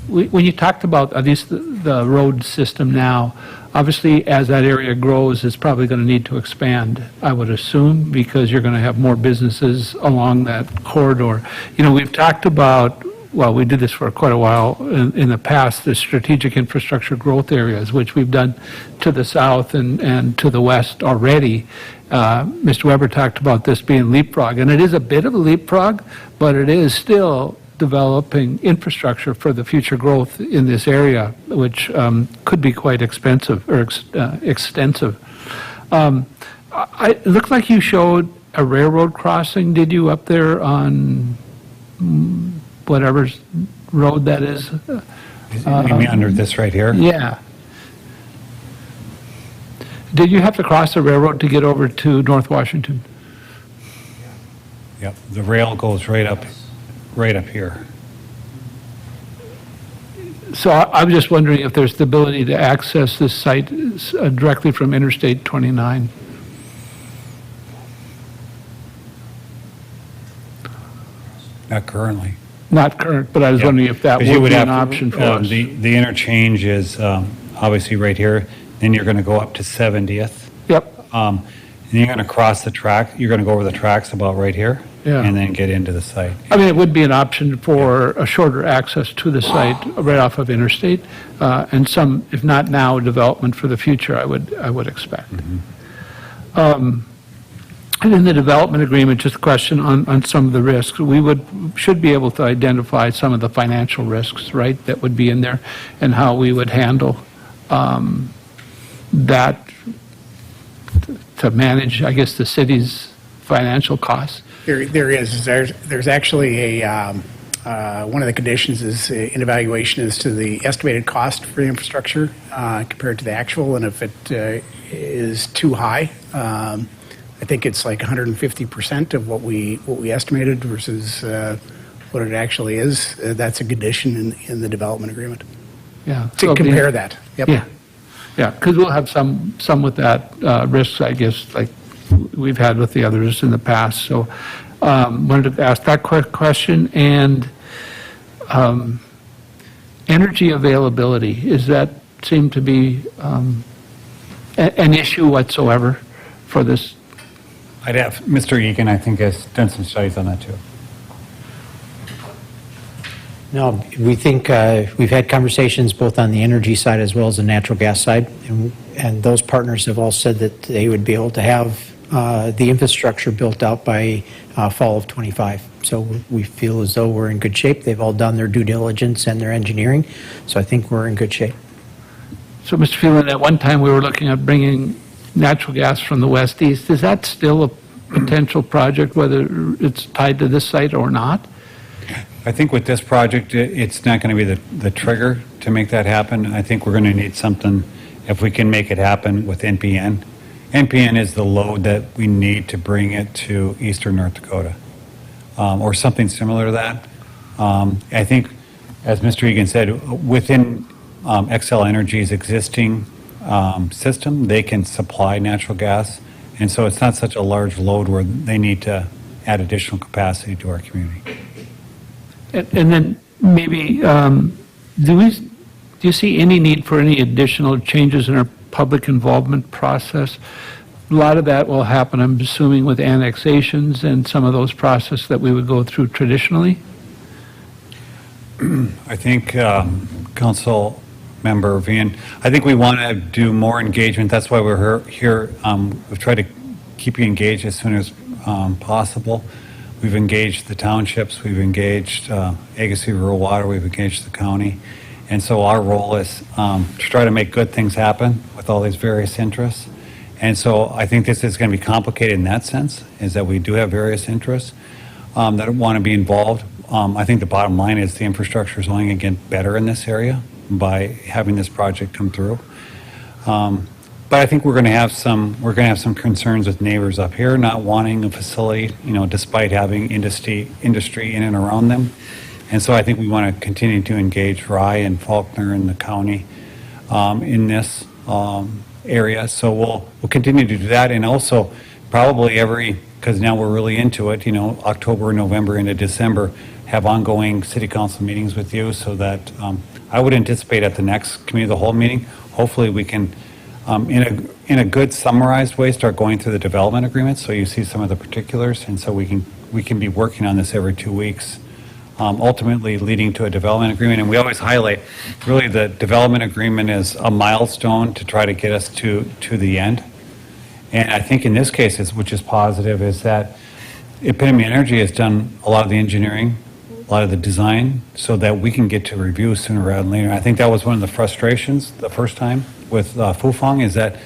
When you talked about at least the road system now, obviously, as that area grows, it's probably going to need to expand, I would assume, because you're going to have more businesses along that corridor. We've talked about, well, we did this for quite a while in the past, the strategic infrastructure growth areas, which we've done to the south and to the west already. Mr. Weber talked about this being leapfrog, and it is a bit of a leapfrog, but it is still developing infrastructure for the future growth in this area, which could be quite expensive or extensive. It looked like you showed a railroad crossing, did you, up there on whatever road that is? You mean under this right here? Yeah. Did you have to cross the railroad to get over to North Washington? Yep, the rail goes right up here. So I'm just wondering if there's the ability to access this site directly from Interstate 29. Not currently. Not current, but I was Yeah. wondering if that 'Cause you would be have an to- option for us. The interchange is obviously right here, then you're going to go up to 70th. Yep, And you're going to cross the track, you're going to go over the tracks about right here. Yeah. And then get into the site. I mean, it would be an option for a shorter access to the site right off of Interstate, and some, if not now, development for the future, I would expect. And in the development agreement, just a question on some of the risks. We should be able to identify some of the financial risks, right, that would be in there, and how we would handle that to manage, I guess, the city's financial costs. There is. There's actually one of the conditions is an evaluation as to the estimated cost for the infrastructure compared to the actual, and if it is too high, I think it's like 150% of what we estimated versus what it actually is. That's a condition in the development agreement. Yeah. To so the- compare that. Yep. Yeah, because we'll have some with that risks, I guess, like we've had with the others in the past. So wanted to ask that quick question. And energy availability, is that seem to be an issue whatsoever for this? I'd have, Mr. Egan, I think, has done some studies on that too. No, we think, we've had conversations both on the energy side as well as the natural gas side, and those partners have all said that they would be able to have the infrastructure built out by fall of '25. So we feel as though we're in good shape. They've all done their due diligence and their engineering, so I think we're in good shape. So, Mr. Phelan, at one time, we were looking at bringing natural gas from the west east. Is that still a potential project, whether it's tied to this site or not? I think with this project, it's not going to be the trigger to make that happen. I think we're going to need something, if we can make it happen with NPN. NPN is the load that we need to bring it to eastern North Dakota, or something similar to that. I think, as Mr. Egan said, within Xcel Energy's existing system, they can supply natural gas, and so it's not such a large load where they need to add additional capacity to our community. And then maybe, do you see any need for any additional changes in our public involvement process? A lot of that will happen, I'm assuming, with annexations and some of those processes that we would go through traditionally? I think, Council Member Vian, I think we want to do more engagement. That's why we're here. We've tried to keep you engaged as soon as possible. We've engaged the townships, we've engaged Agassiz Rural Water, we've engaged the county. And so our role is to try to make good things happen with all these various interests. And so I think this is going to be complicated in that sense, is that we do have various interests that want to be involved. I think the bottom line is the infrastructure is only going to get better in this area by having this project come through. But I think we're going to have some concerns with neighbors up here not wanting a facility, despite having industry in and around them. And so I think we want to continue to engage Rye and Faulkner and the county in this area. So we'll continue to do that, and also probably because now we're really into it, October, November into December, have ongoing city council meetings with you, so that I would anticipate at the next committee of the whole meeting, hopefully we can, in a good summarized way, start going through the development agreement, so you see some of the particulars, and so we can be working on this every 2 weeks, ultimately leading to a development agreement. And we always highlight, really, the development agreement is a milestone to try to get us to the end. And I think in this case, which is positive, is that Epitome Energy has done a lot of the engineering, a lot of the design, so that we can get to review sooner rather than later. I think that was one of the frustrations the first time with Fufang, is that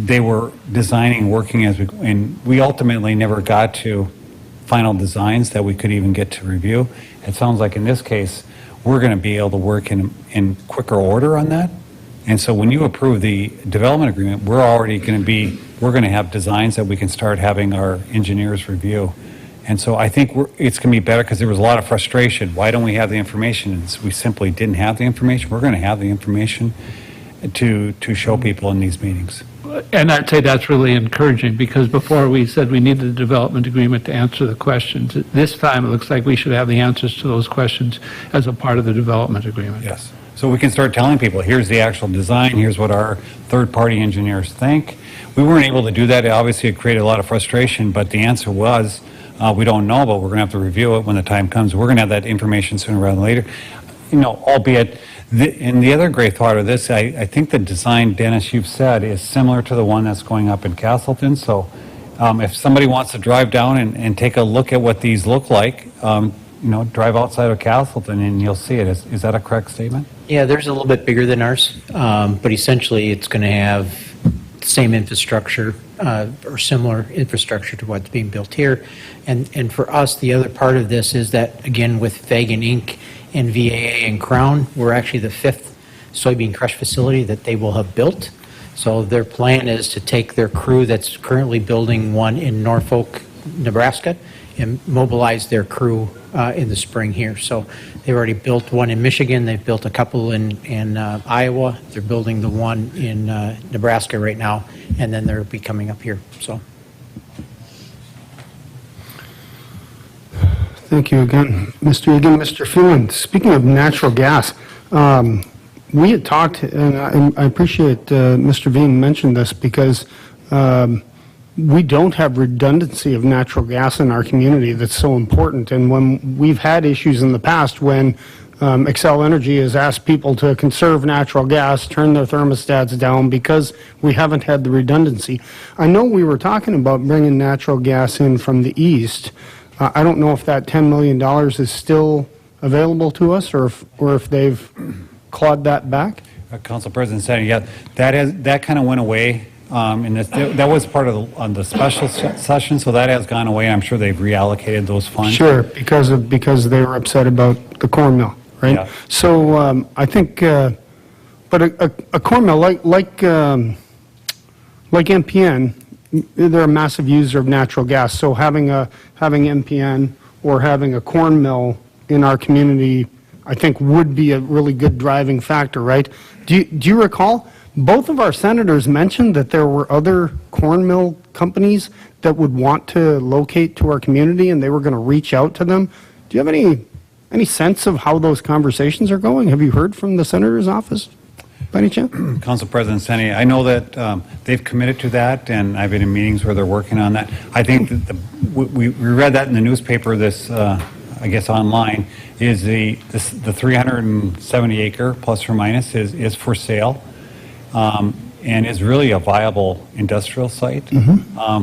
they were designing, working and we ultimately never got to final designs that we could even get to review. It sounds like in this case, we're going to be able to work in quicker order on that. And so when you approve the development agreement, we're going to have designs that we can start having our engineers review. And so I think it's going to be better, because there was a lot of frustration. Why don't we have the information? And we simply didn't have the information. We're going to have the information to show people in these meetings. And I'd say that's really encouraging, because before we said we needed a development agreement to answer the questions. This time, it looks like we should have the answers to those questions as a part of the development agreement. Yes. So we can start telling people, here's the actual design, here's what our third-party engineers think. We weren't able to do that. Obviously, it created a lot of frustration, but the answer was, we don't know, but we're going to have to review it when the time comes. We're going to have that information sooner rather than later. Albeit, and the other great part of this, I think the design, Dennis, you've said, is similar to the one that's going up in Castleton. So if somebody wants to drive down and take a look at what these look like, drive outside of Castleton and you'll see it. Is that a correct statement? Yeah, theirs a little bit bigger than ours, but essentially it's going to have the same infrastructure or similar infrastructure to what's being built here. And for us, the other part of this is that, again, with Fagan Inc. and VAA and Crown, we're actually the 5th soybean crush facility that they will have built. So their plan is to take their crew that's currently building one in Norfolk, Nebraska, and mobilize their crew in the spring here. So they've already built one in Michigan. They've built a couple in Iowa. They're building the one in Nebraska right now, and then they'll be coming up here. So. Thank you again, Mr. Egan. Mr. Phelan, speaking of natural gas, we had talked, and I appreciate Mr. Veen mentioned this, because we don't have redundancy of natural gas in our community that's so important. And when we've had issues in the past when Xcel Energy has asked people to conserve natural gas, turn their thermostats down because we haven't had the redundancy. I know we were talking about bringing natural gas in from the east. I don't know if that $10 million is still available to us, or if they've clawed that back. Council President Sandy, yeah, that kind of went away And that was part of the special session, so that has gone away. I'm sure they've reallocated those funds. Sure, because they were upset about the corn mill, right? Yeah. So I think, but a corn mill, like MPN, they're a massive user of natural gas. So having MPN or having a corn mill in our community, I think would be a really good driving factor, right? Do you recall, both of our senators mentioned that there were other corn mill companies that would want to locate to our community and they were going to reach out to them. Do you have any sense of how those conversations are going? Have you heard from the senator's office by any chance? Council President Seni, I know that they've committed to that, and I've been in meetings where they're working on that. I think that we read that in the newspaper this, I guess online, is the 370 acre plus or minus is for sale, and is really a viable industrial site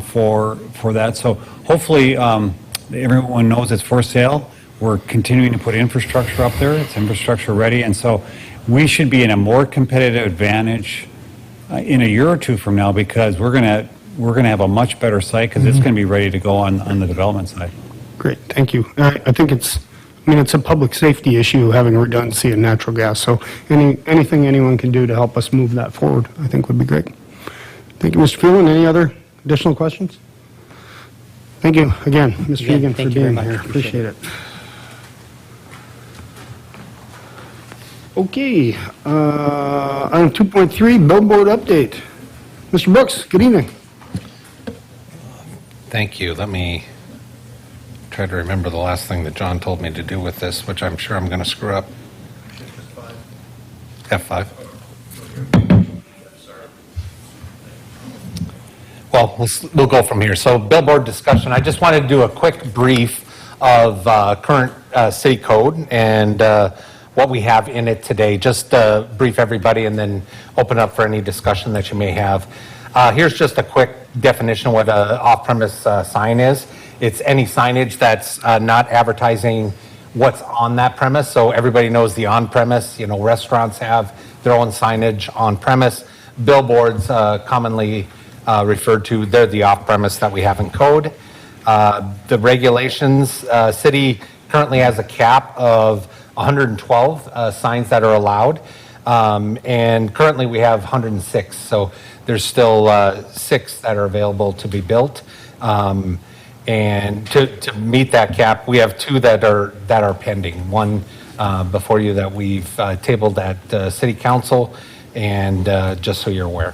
for that. So hopefully everyone knows it's for sale. We're continuing to put infrastructure up there. It's infrastructure ready, and so we should be in a more competitive advantage in a year or two from now, because we're gonna have a much better site, because it's gonna be ready to go on the development side. Great, thank you. I think it's a public safety issue having redundancy in natural gas. So anything anyone can do to help us move that forward, I think would be great. Thank you, Mr. Phelan. Any other additional questions? Thank you again, Mr. Again, Egan, for thank you very being much. here. Appreciate Appreciate it. Okay, item 2.3, billboard update. Mr. Brooks, good evening. Thank you. Let me try to remember the last thing that John told me to do with this, which I'm sure I'm going to screw up. F5. Well, we'll go from here. So billboard discussion. I just wanted to do a quick brief of current city code and what we have in it today. Just brief everybody and then open up for any discussion that you may have. Here's just a quick definition of what an off-premise sign is. It's any signage that's not advertising what's on that premise. So everybody knows the on-premise, restaurants have their own signage on-premise. Billboards, commonly referred to, they're the off-premise that we have in code. The regulations, city currently has a cap of 112 signs that are allowed. And currently we have 106. So there's still 6 that are available to be built. And to meet that cap, we have 2 that are pending. One before you that we've tabled at City Council, and just so you're aware.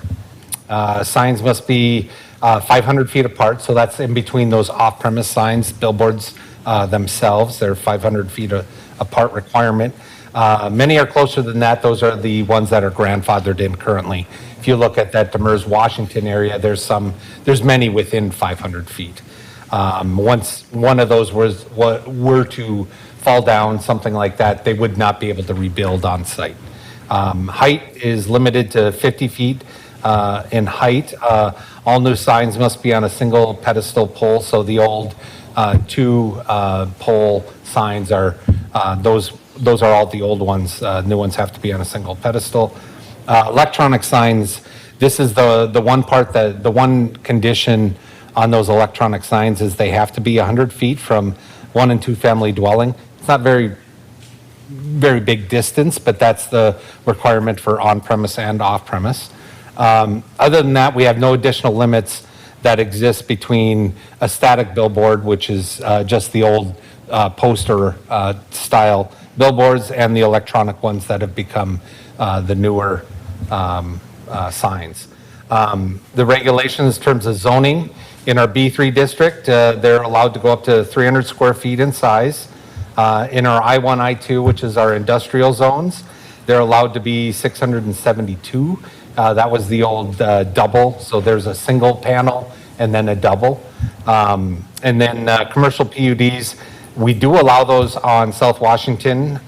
Signs must be 500 feet apart, so that's in between those off-premise signs. Billboards themselves, they're 500 feet apart requirement. Many are closer than that. Those are the ones that are grandfathered in currently. If you look at that Demers, Washington area, there's many within 500 feet. Once one of those were to fall down, something like that, they would not be able to rebuild on site. Height is limited to 50 feet in height. All new signs must be on a single pedestal pole, so the old 2 pole signs are, those are all the old ones. New ones have to be on a single pedestal. Electronic signs, this is the one part that, the one condition on those electronic signs is they have to be 100 feet from 1 and 2 family dwelling. It's not very big distance, but that's the requirement for on-premise and off-premise. Other than that, we have no additional limits that exist between a static billboard, which is just the old poster style billboards, and the electronic ones that have become the newer signs. The regulations in terms of zoning, in our B3 district, they're allowed to go up to 300 square feet in size. In our I1, I2, which is our industrial zones, they're allowed to be 672. That was the old double, so there's a single panel and then a double. And then commercial PUDs, we do allow those on South Washington.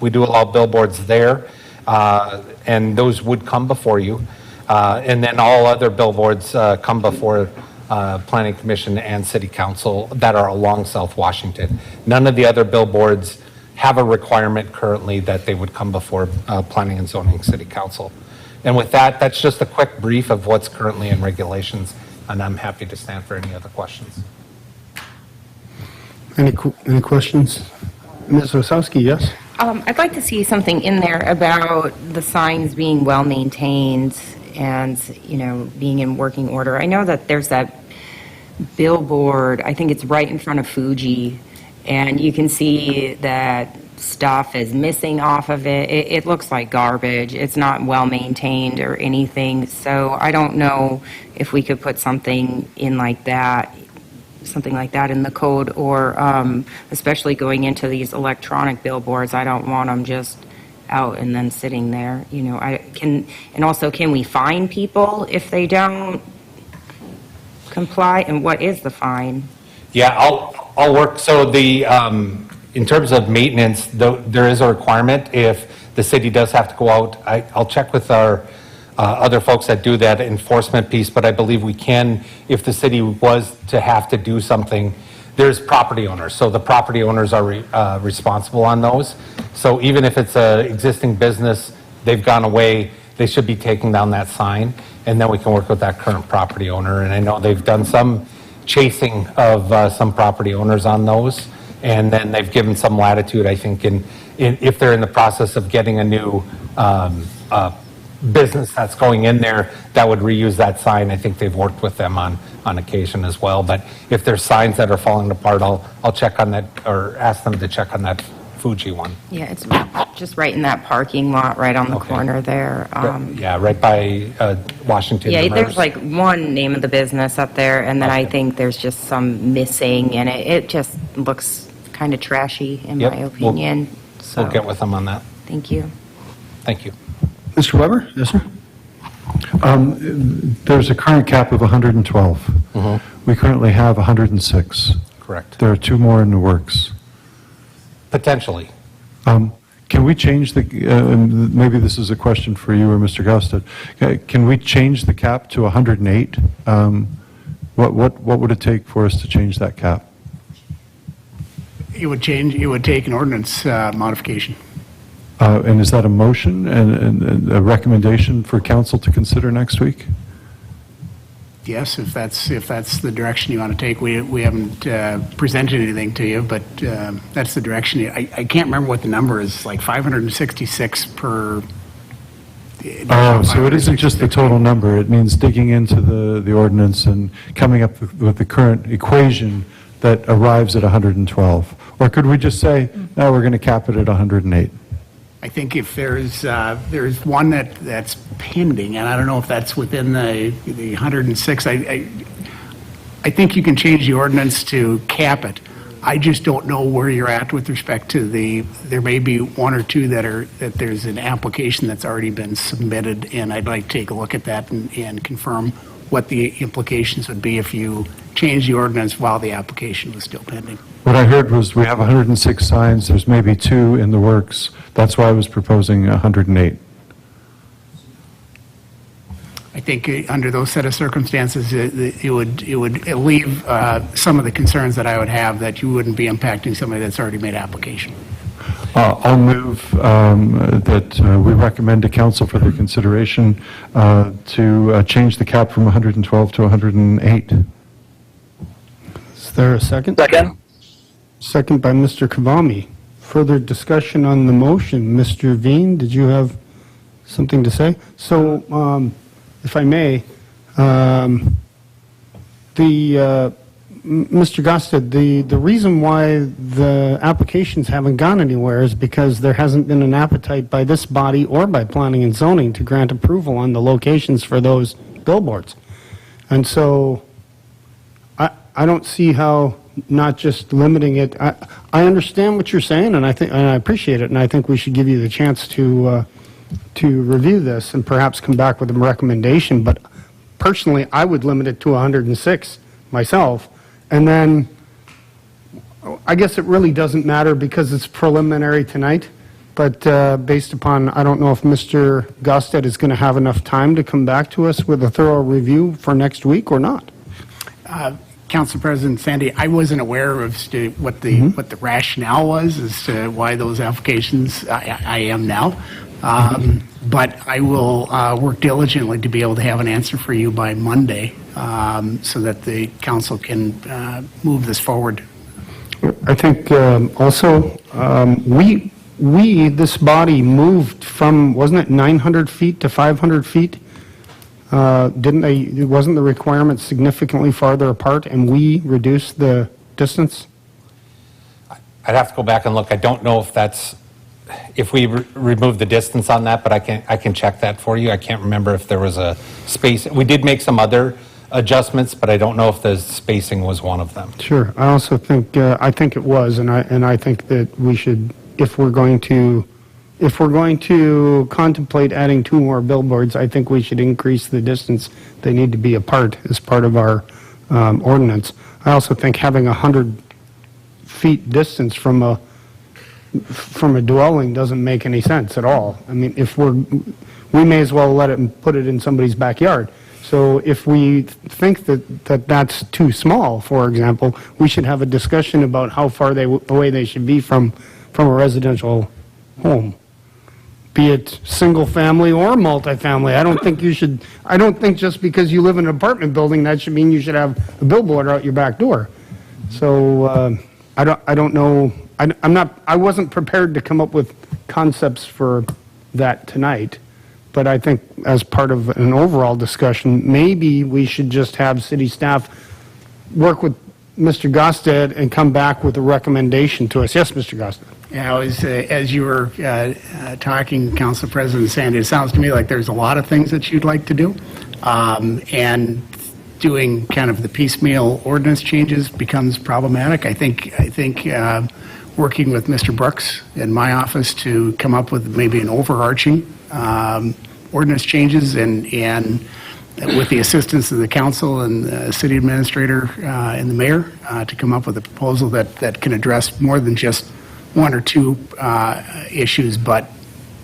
We do allow billboards there, and those would come before you. And then all other billboards come before Planning Commission and City Council that are along South Washington. None of the other billboards have a requirement currently that they would come before Planning and Zoning City Council. And with that, that's just a quick brief of what's currently in regulations, and I'm happy to stand for any other questions. Any questions? Ms. Osowski, yes? I'd like to see something in there about the signs being well-maintained and, being in working order. I know that there's that billboard, I think it's right in front of Fuji, and you can see that stuff is missing off of it. It looks like garbage. It's not well-maintained or anything. So I don't know if we could put something in like that, something like that in the code, or especially going into these electronic billboards, I don't want them just out and then sitting there. And also, can we fine people if they don't comply, and what is the fine? Yeah, I'll work, so in terms of maintenance, there is a requirement. If the city does have to go out, I'll check with our other folks that do that enforcement piece, but I believe we can, if the city was to have to do something, there's property owners. So the property owners are responsible on those. So even if it's an existing business, they've gone away, they should be taking down that sign, and then we can work with that current property owner. And I know they've done some chasing of some property owners on those, and then they've given some latitude, I think, in if they're in the process of getting a new business that's going in there that would reuse that sign. I think they've worked with them on occasion as well. But if there's signs that are falling apart, I'll check on that, or ask them to check on that Fuji one. Yeah, it's just right in that parking lot, right on the Okay. corner there. Yeah, right by Washington. Yeah, Demers. there's like one name of the business up there, and then I think there's just some missing, and it just looks kind of trashy, in Yep, my opinion. So, We'll get with them on that. thank you. Thank you. Mr. Weber? Yes, sir? There's a current cap of 112. We currently have 106. Correct. There are 2 more in the works. Potentially. Can we change maybe this is a question for you or Mr. Gaustad. Can we change the cap to 108? What would it take for us to change that cap? It would take an ordinance modification. And is that a motion and a recommendation for council to consider next week? Yes, if that's the direction you want to take. We haven't presented anything to you, but that's the direction. I can't remember what the number is, like 566 per. Oh, so it isn't just the total number. It means digging into the ordinance and coming up with the current equation that arrives at 112. Or could we just say, no, we're going to cap it at 108? I think if there's one that's pending, and I don't know if that's within the 106. I think you can change the ordinance to cap it. I just don't know where you're at with respect to there may be 1 or 2 that there's an application that's already been submitted, and I'd like to take a look at that and confirm what the implications would be if you change the ordinance while the application was still pending. What I heard was we have 106 signs, there's maybe 2 in the works. That's why I was proposing 108. I think under those set of circumstances, it would leave some of the concerns that I would have, that you wouldn't be impacting somebody that's already made application. I'll move that we recommend to council for their consideration to change the cap from 112 to 108. Is there a second? Second. Second by Mr. Kavami. Further discussion on the motion. Mr. Veen, did you have something to say? So, if I may, Mr. Gaustad, the reason why the applications haven't gone anywhere is because there hasn't been an appetite by this body or by planning and zoning to grant approval on the locations for those billboards. And so I don't see how not just limiting it. I understand what you're saying, and I appreciate it, and I think we should give you the chance to review this and perhaps come back with a recommendation. But personally, I would limit it to 106 myself. And then I guess it really doesn't matter because it's preliminary tonight. But based upon, I don't know if Mr. Gaustad is going to have enough time to come back to us with a thorough review for next week or not. Council President Sandy, I wasn't aware of what the rationale was as to why those applications, I am now, But I will work diligently to be able to have an answer for you by Monday so that the council can move this forward. I think also, this body moved from, wasn't it 900 feet to 500 feet? Didn't they, wasn't the requirement significantly farther apart and we reduced the distance? I'd have to go back and look. I don't know if that's, if we remove the distance on that, but I can check that for you. I can't remember if there was a space. We did make some other adjustments, but I don't know if the spacing was one of them. Sure. I also think, I think it was, and I think that we should, if we're going to contemplate adding 2 more billboards, I think we should increase the distance they need to be apart as part of our ordinance. I also think having 100 feet distance from a dwelling doesn't make any sense at all. I mean, we may as well let it and put it in somebody's backyard. So if we think that that's too small, for example, we should have a discussion about how far away they should be from a residential home, be it single family or multifamily. I don't think just because you live in an apartment building, that should mean you should have a billboard out your back door. So I don't know. I wasn't prepared to come up with concepts for that tonight, but I think as part of an overall discussion, maybe we should just have city staff work with Mr. Gosted and come back with a recommendation to us. Yes, Mr. Gosted. Yeah, as you were talking, Council President Sandy, it sounds to me like there's a lot of things that you'd like to do. And doing kind of the piecemeal ordinance changes becomes problematic. I think working with Mr. Brooks in my office to come up with maybe an overarching ordinance changes and with the assistance of the council and the city administrator and the mayor to come up with a proposal that can address more than just 1 or 2 issues, but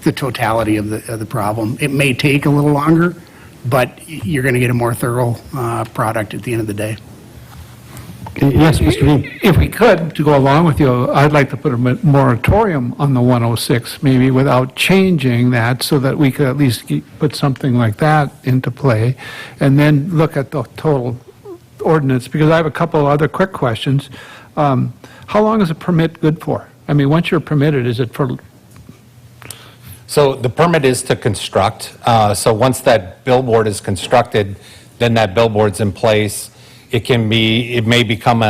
the totality of the problem. It may take a little longer, but you're going to get a more thorough product at the end of the day. Yes, Mr. Dean. If we could, to go along with you, I'd like to put a moratorium on the 106, maybe without changing that, so that we could at least put something like that into play, and then look at the total ordinance, because I have a couple of other quick questions. How long is a permit good for? I mean, once you're permitted, is it for... So the permit is to construct. So once that billboard is constructed, then that billboard's in place. It may become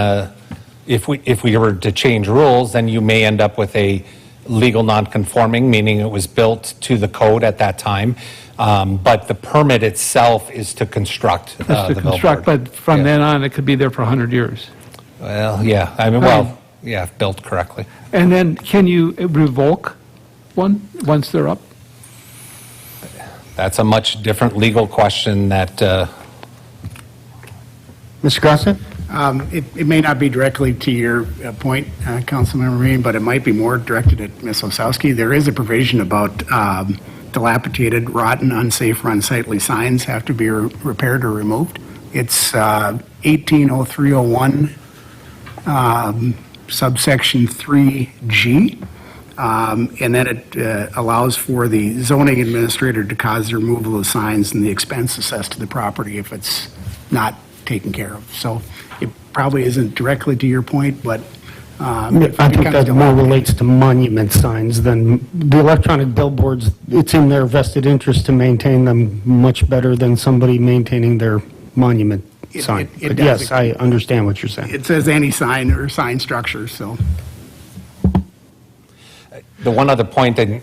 if we were to change rules, then you may end up with a legal non-conforming, meaning it was built to the code at that time. But the permit itself is to construct the billboard. But from then on, it could be there for 100 years. Well, yeah, I mean, yeah, built correctly. And then can you revoke one once they're up? That's a much different legal question that... Mr. Gossett? It may not be directly to your point, Councilmember Green, but it might be more directed at Ms. Osowski. There is a provision about dilapidated, rotten, unsafe, or unsightly signs have to be repaired or removed. It's 180301, subsection 3G. And then it allows for the zoning administrator to cause the removal of signs and the expense assessed to the property if it's not taken care of. So it probably isn't directly to your point, but I think that more relates to monument signs than the electronic billboards. It's in their vested interest to maintain them much better than somebody maintaining their monument sign. But yes, I understand what you're saying. It says any sign or sign structure, so. The one other point that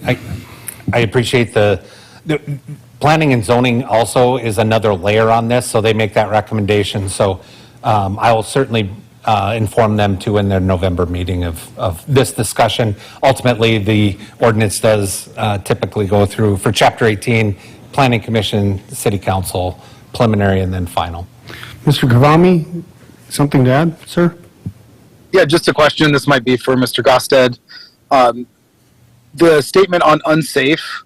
I appreciate the planning and zoning also is another layer on this, so they make that recommendation. So I will certainly inform them too in their November meeting of this discussion. Ultimately, the ordinance does typically go through for Chapter 18, Planning Commission, City Council, preliminary, and then final. Mr. Gavami, something to add, sir? Yeah, just a question. This might be for Mr. Gosted. The statement on unsafe,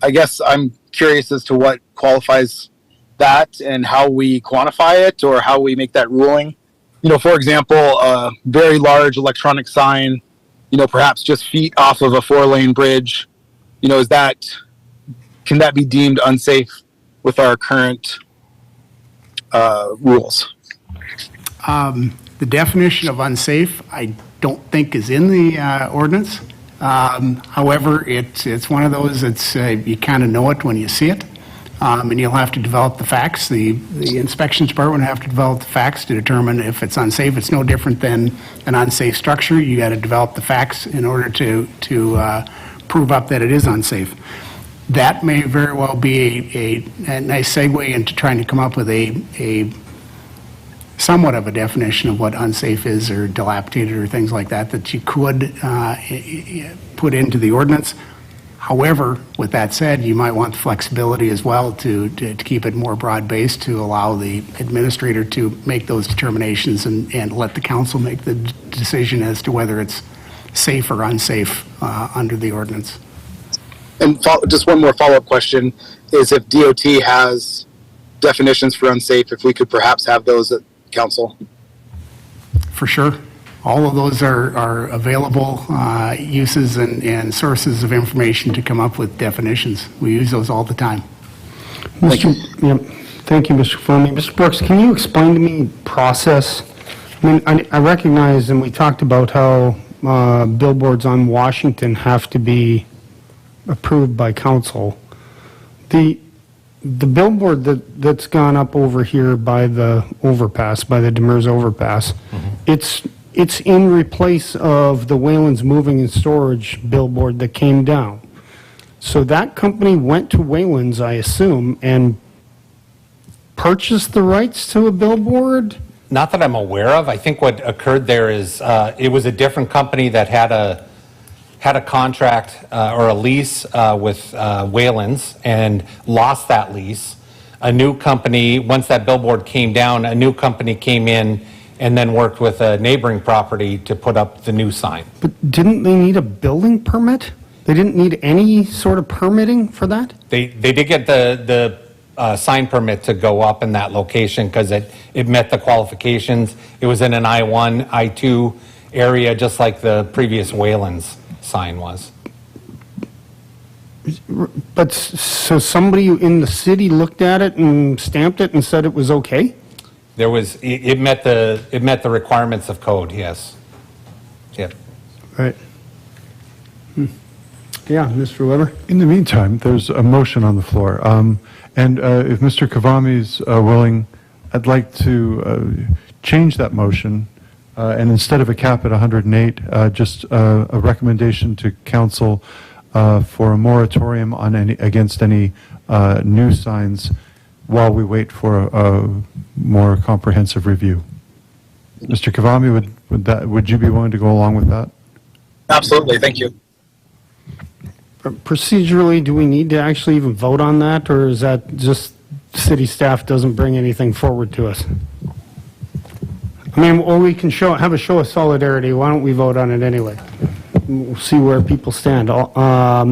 I guess I'm curious as to what qualifies that and how we quantify it or how we make that ruling. You know, for example, a very large electronic sign, you know, perhaps just feet off of a 4-lane bridge, you know, is that can that be deemed unsafe with our current rules? The definition of unsafe, I don't think is in the ordinance. However, it's one of those that's, you kind of know it when you see it. And you'll have to develop the facts. The inspections department will have to develop the facts to determine if it's unsafe. It's no different than an unsafe structure. You got to develop the facts in order to prove up that it is unsafe. That may very well be a nice segue into trying to come up with a somewhat of a definition of what unsafe is, or dilapidated, or things like that, that you could put into the ordinance. However, with that said, you might want the flexibility as well to keep it more broad-based, to allow the administrator to make those determinations and let the council make the decision as to whether it's safe or unsafe under the ordinance. And just one more follow-up question is, if DOT has definitions for unsafe, if we could perhaps have those at council? For sure. All of those are available uses and sources of information to come up with definitions. We use those all the time. Thank you. Yep. Thank you, Mr. Fleming. Mr. Brooks, can you explain to me process? I mean, I recognize, and we talked about how billboards on Washington have to be approved by council. The billboard that's gone up over here by the overpass, by the Demers overpass, it's in replace of the Wayland's Moving and Storage billboard that came down. So that company went to Wayland's, I assume, and purchased the rights to a billboard? Not that I'm aware of. I think what occurred there is it was a different company that had a contract or a lease with Wayland's and lost that lease. A new company, once that billboard came down, a new company came in and then worked with a neighboring property to put up the new sign. But didn't they need a building permit? They didn't need any sort of permitting for that? They did get the sign permit to go up in that location because it met the qualifications. It was in an I-1, I-2 area, just like the previous Wayland's sign was. But so somebody in the city looked at it and stamped it and said it was okay? There was, it met the requirements of code, yes. Yep. Right. Yeah, Mr. Weber? In the meantime, there's a motion on the floor. And if Mr. Kavami's willing, I'd like to change that motion, and instead of a cap at 108, just a recommendation to council for a moratorium on against any new signs while we wait for a more comprehensive review. Mr. Kavami, would you be willing to go along with that? Absolutely, thank you. Procedurally, do we need to actually even vote on that, or is that just city staff doesn't bring anything forward to us? I mean, or we can have a show of solidarity. Why don't we vote on it anyway? We'll see where people stand.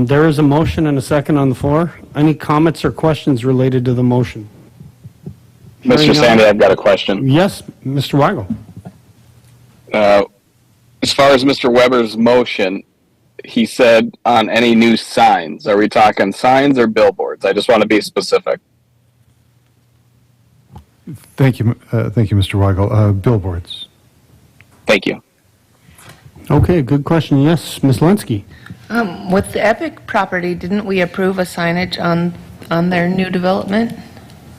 There is a motion and a second on the floor. Any comments or questions related to the motion? Mr. Sandy, I've got a question. Yes, Mr. Weigel. As far as Mr. Weber's motion, he said on any new signs. Are we talking signs or billboards? I just want to be specific. Thank you, Mr. Weigel. Billboards. Thank you. Okay, good question. Yes, Ms. Linsky. With the Epic property, didn't we approve a signage on their new development?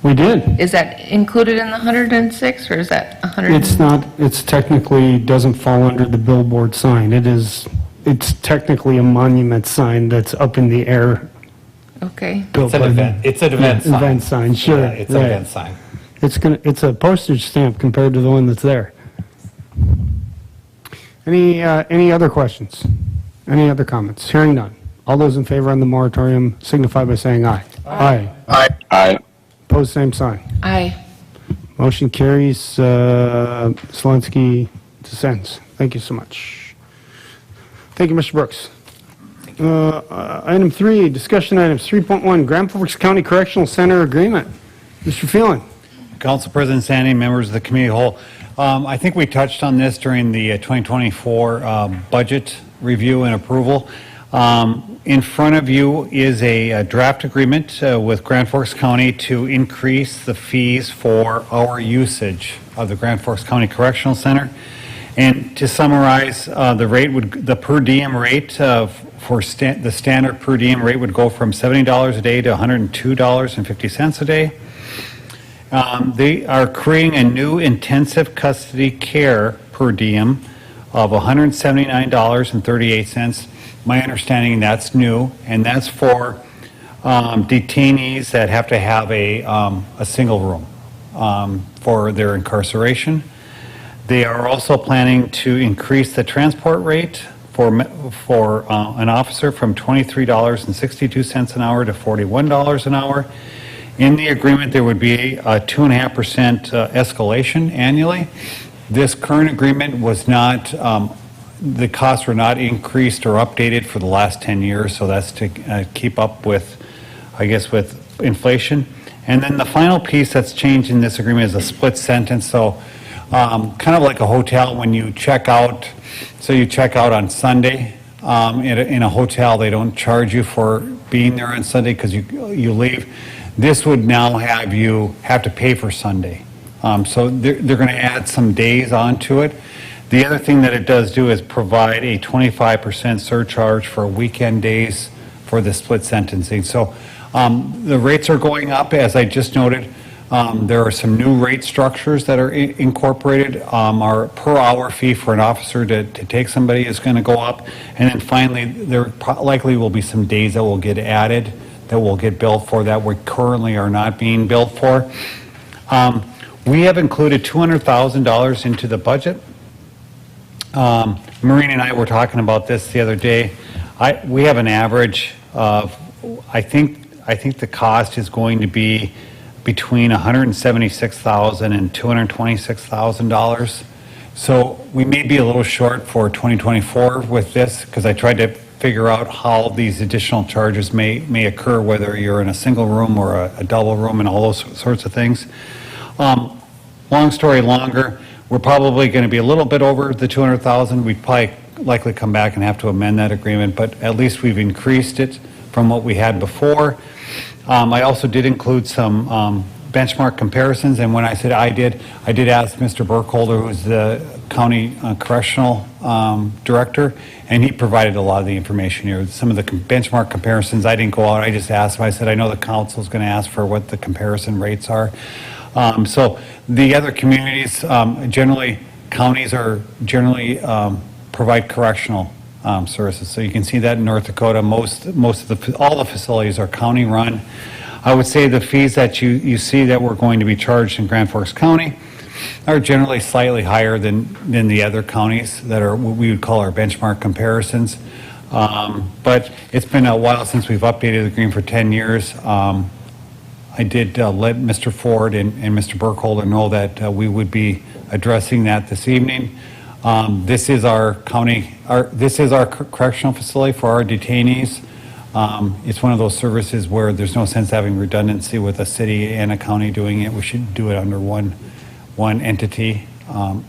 We did. Is that included in the 106, or is that 100? It's not, it's technically doesn't fall under the billboard sign. It's technically a monument sign that's up in the air. Okay. built It's an by the- event. It's an event sign. Event sign, sure. Yeah, it's an right. event sign. It's a postage stamp compared to the one that's there. Any other questions? Any other comments? Hearing none. All those in favor on the moratorium signify by saying aye. Aye. Aye. Aye. Opposed, same sign. Aye. Motion carries. Slonsky dissents. Thank you so much. Thank you, Mr. Brooks. Item 3, discussion items 3.1, Grand Forks County Correctional Center Agreement. Mr. Phelan. Council President Sandy, members of the committee of the whole. I think we touched on this during the 2024 budget review and approval. In front of you is a draft agreement with Grand Forks County to increase the fees for our usage of the Grand Forks County Correctional Center. And to summarize, the per diem rate the standard per diem rate would go from $70 a day to $102.50 a day. They are creating a new intensive custody care per diem of $179.38. My understanding that's new, and that's for detainees that have to have a single room for their incarceration. They are also planning to increase the transport rate for an officer from $23.62 an hour to $41 an hour. In the agreement, there would be a 2.5% escalation annually. This current agreement was not, the costs were not increased or updated for the last 10 years, so that's to keep up with, I guess, with inflation. And then the final piece that's changed in this agreement is a split sentence. So kind of like a hotel, when you check out, so you check out on Sunday in a hotel, they don't charge you for being there on Sunday because you leave. This would now have you have to pay for Sunday. So they're going to add some days onto it. The other thing that it does do is provide a 25% surcharge for weekend days for the split sentencing. So the rates are going up, as I just noted. There are some new rate structures that are incorporated. Our per hour fee for an officer to take somebody is going to go up. And then finally, there likely will be some days that will get added that will get billed for that we currently are not being billed for. We have included $200,000 into the budget. Maureen and I were talking about this the other day. We have an average of, I think the cost is going to be between $176,000 and $226,000. So we may be a little short for 2024 with this, because I tried to figure out how these additional charges may occur, whether you're in a single room or a double room and all those sorts of things. Long story longer, we're probably going to be a little bit over the 200,000. We'd probably likely come back and have to amend that agreement, but at least we've increased it from what we had before. I also did include some benchmark comparisons, and when I said I did ask Mr. Burkholder, who's the county correctional director, and he provided a lot of the information here. Some of the benchmark comparisons, I didn't go out, I just asked him. I said, I know the council's going to ask for what the comparison rates are. So the other communities, counties are generally provide correctional services. So you can see that in North Dakota, all the facilities are county run. I would say the fees that you see that we're going to be charged in Grand Forks County are generally slightly higher than the other counties that are what we would call our benchmark comparisons. But it's been a while since we've updated the agreement for 10 years. I did let Mr. Ford and Mr. Burkholder know that we would be addressing that this evening. This is our correctional facility for our detainees. It's one of those services where there's no sense having redundancy with a city and a county doing it. We should do it under one entity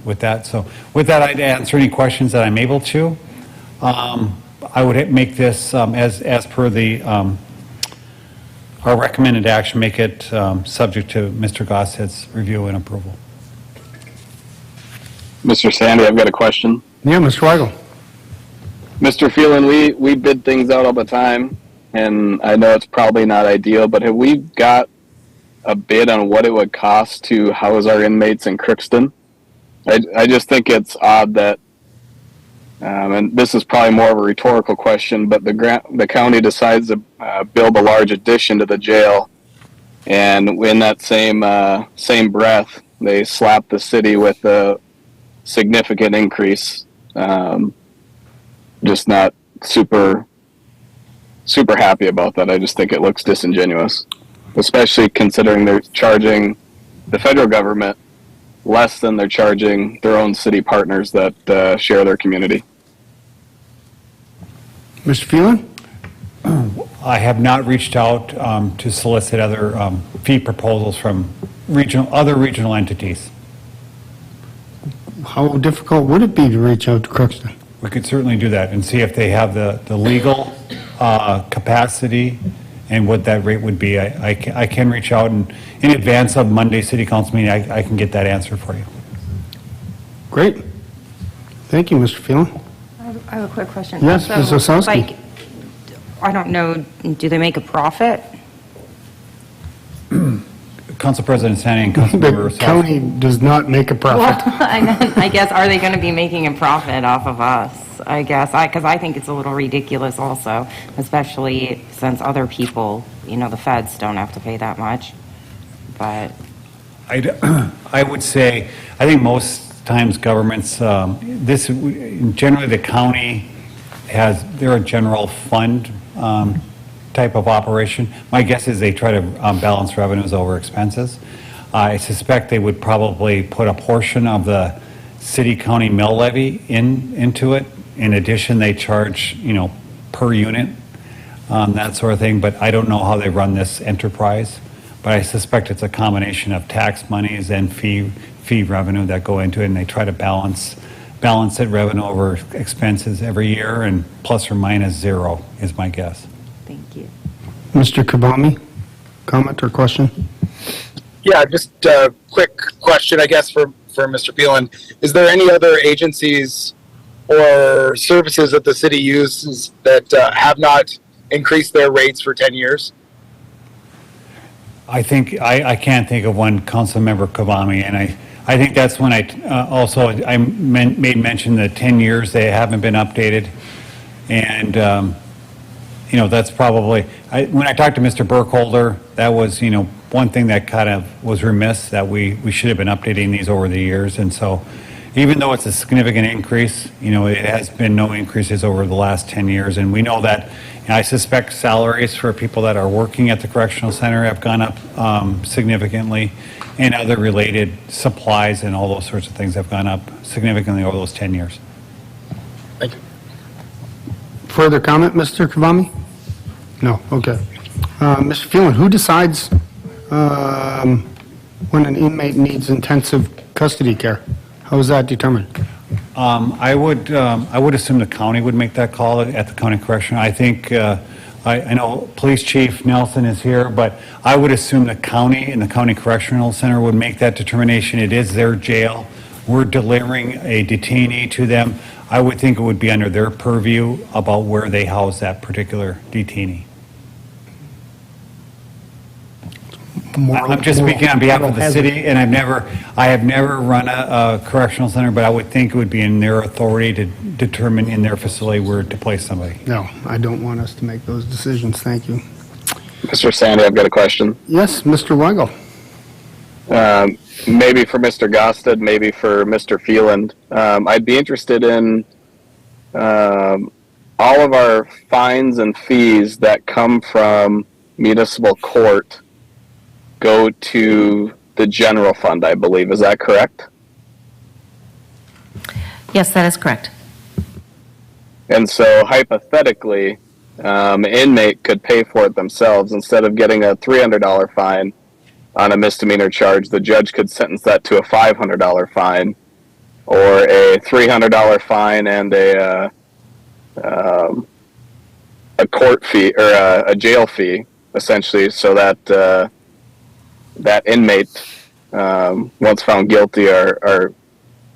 with that. So with that, I'd answer any questions that I'm able to. I would make this as per the our recommended action, make it subject to Mr. Gossett's review and approval. Mr. Sandy, I've got a question. Yeah, Mr. Weigel. Mr. Phelan, we bid things out all the time, and I know it's probably not ideal, but have we got a bid on what it would cost to house our inmates in Crookston? I just think it's odd that, and this is probably more of a rhetorical question, but the county decides to build a large addition to the jail, and in that same breath, they slap the city with a significant increase. Just not super happy about that. I just think it looks disingenuous, especially considering they're charging the federal government less than they're charging their own city partners that share their community. Mr. Phelan? I have not reached out to solicit other fee proposals from other regional entities. How difficult would it be to reach out to Crookston? We could certainly do that and see if they have the legal capacity and what that rate would be. I can reach out and in advance of Monday city council meeting, I can get that answer for you. Great. Thank you, Mr. Phelan. I have a quick question. Yes, Ms. Osowski. Like, I don't know, do they make a profit? Council President Sandy and Councilmember The county does not make a profit. I guess, are they going to be making a profit off of us? I guess, because I think it's a little ridiculous also, especially since other people, the feds don't have to pay that much. But I would say, I think most times governments, generally the county they're a general fund type of operation. My guess is they try to balance revenues over expenses. I suspect they would probably put a portion of the city-county mill levy into it. In addition, they charge, per unit, that sort of thing, but I don't know how they run this enterprise. But I suspect it's a combination of tax monies and fee revenue that go into it, and they try to balance it revenue over expenses every year, and plus or minus zero is my guess. thank you. Mr. Kibami, comment or question? Yeah, just a quick question, I guess, for Mr. Phelan. Is there any other agencies or services that the city uses that have not increased their rates for 10 years? I think, I can't think of one, Councilmember Kibami, and I think that's when I made mention that 10 years they haven't been updated. And, that's probably, when I talked to Mr. Burkholder, that was, one thing that kind of was remiss, that we should have been updating these over the years. And so even though it's a significant increase, it has been no increases over the last 10 years. And we know that, I suspect salaries for people that are working at the correctional center have gone up significantly, and other related supplies and all those sorts of things have gone up significantly over those 10 years. Thank you. Further comment, Mr. Kibami? No, okay. Mr. Phelan, who decides when an inmate needs intensive custody care? How is that determined? I would assume the county would make that call at the county correction. I think, I know Police Chief Nelson is here, but I would assume the county and the county correctional center would make that determination. It is their jail. We're delivering a detainee to them. I would think it would be under their purview about where they house that particular detainee. I'm just speaking on behalf of the city, and I have never run a correctional center, but I would think it would be in their authority to determine in their facility where to place somebody. No, I don't want us to make those decisions. Thank you. Mr. Sandy, I've got a question. Yes, Mr. Weigel. Maybe for Mr. Gosted, maybe for Mr. Phelan. I'd be interested in all of our fines and fees that come from municipal court go to the general fund, I believe. Is that correct? Yes, that is correct. And so hypothetically, an inmate could pay for it themselves. Instead of getting a $300 fine on a misdemeanor charge, the judge could sentence that to a $500 fine, or a $300 fine and a court fee, or a jail fee, essentially, so that that inmate, once found guilty, are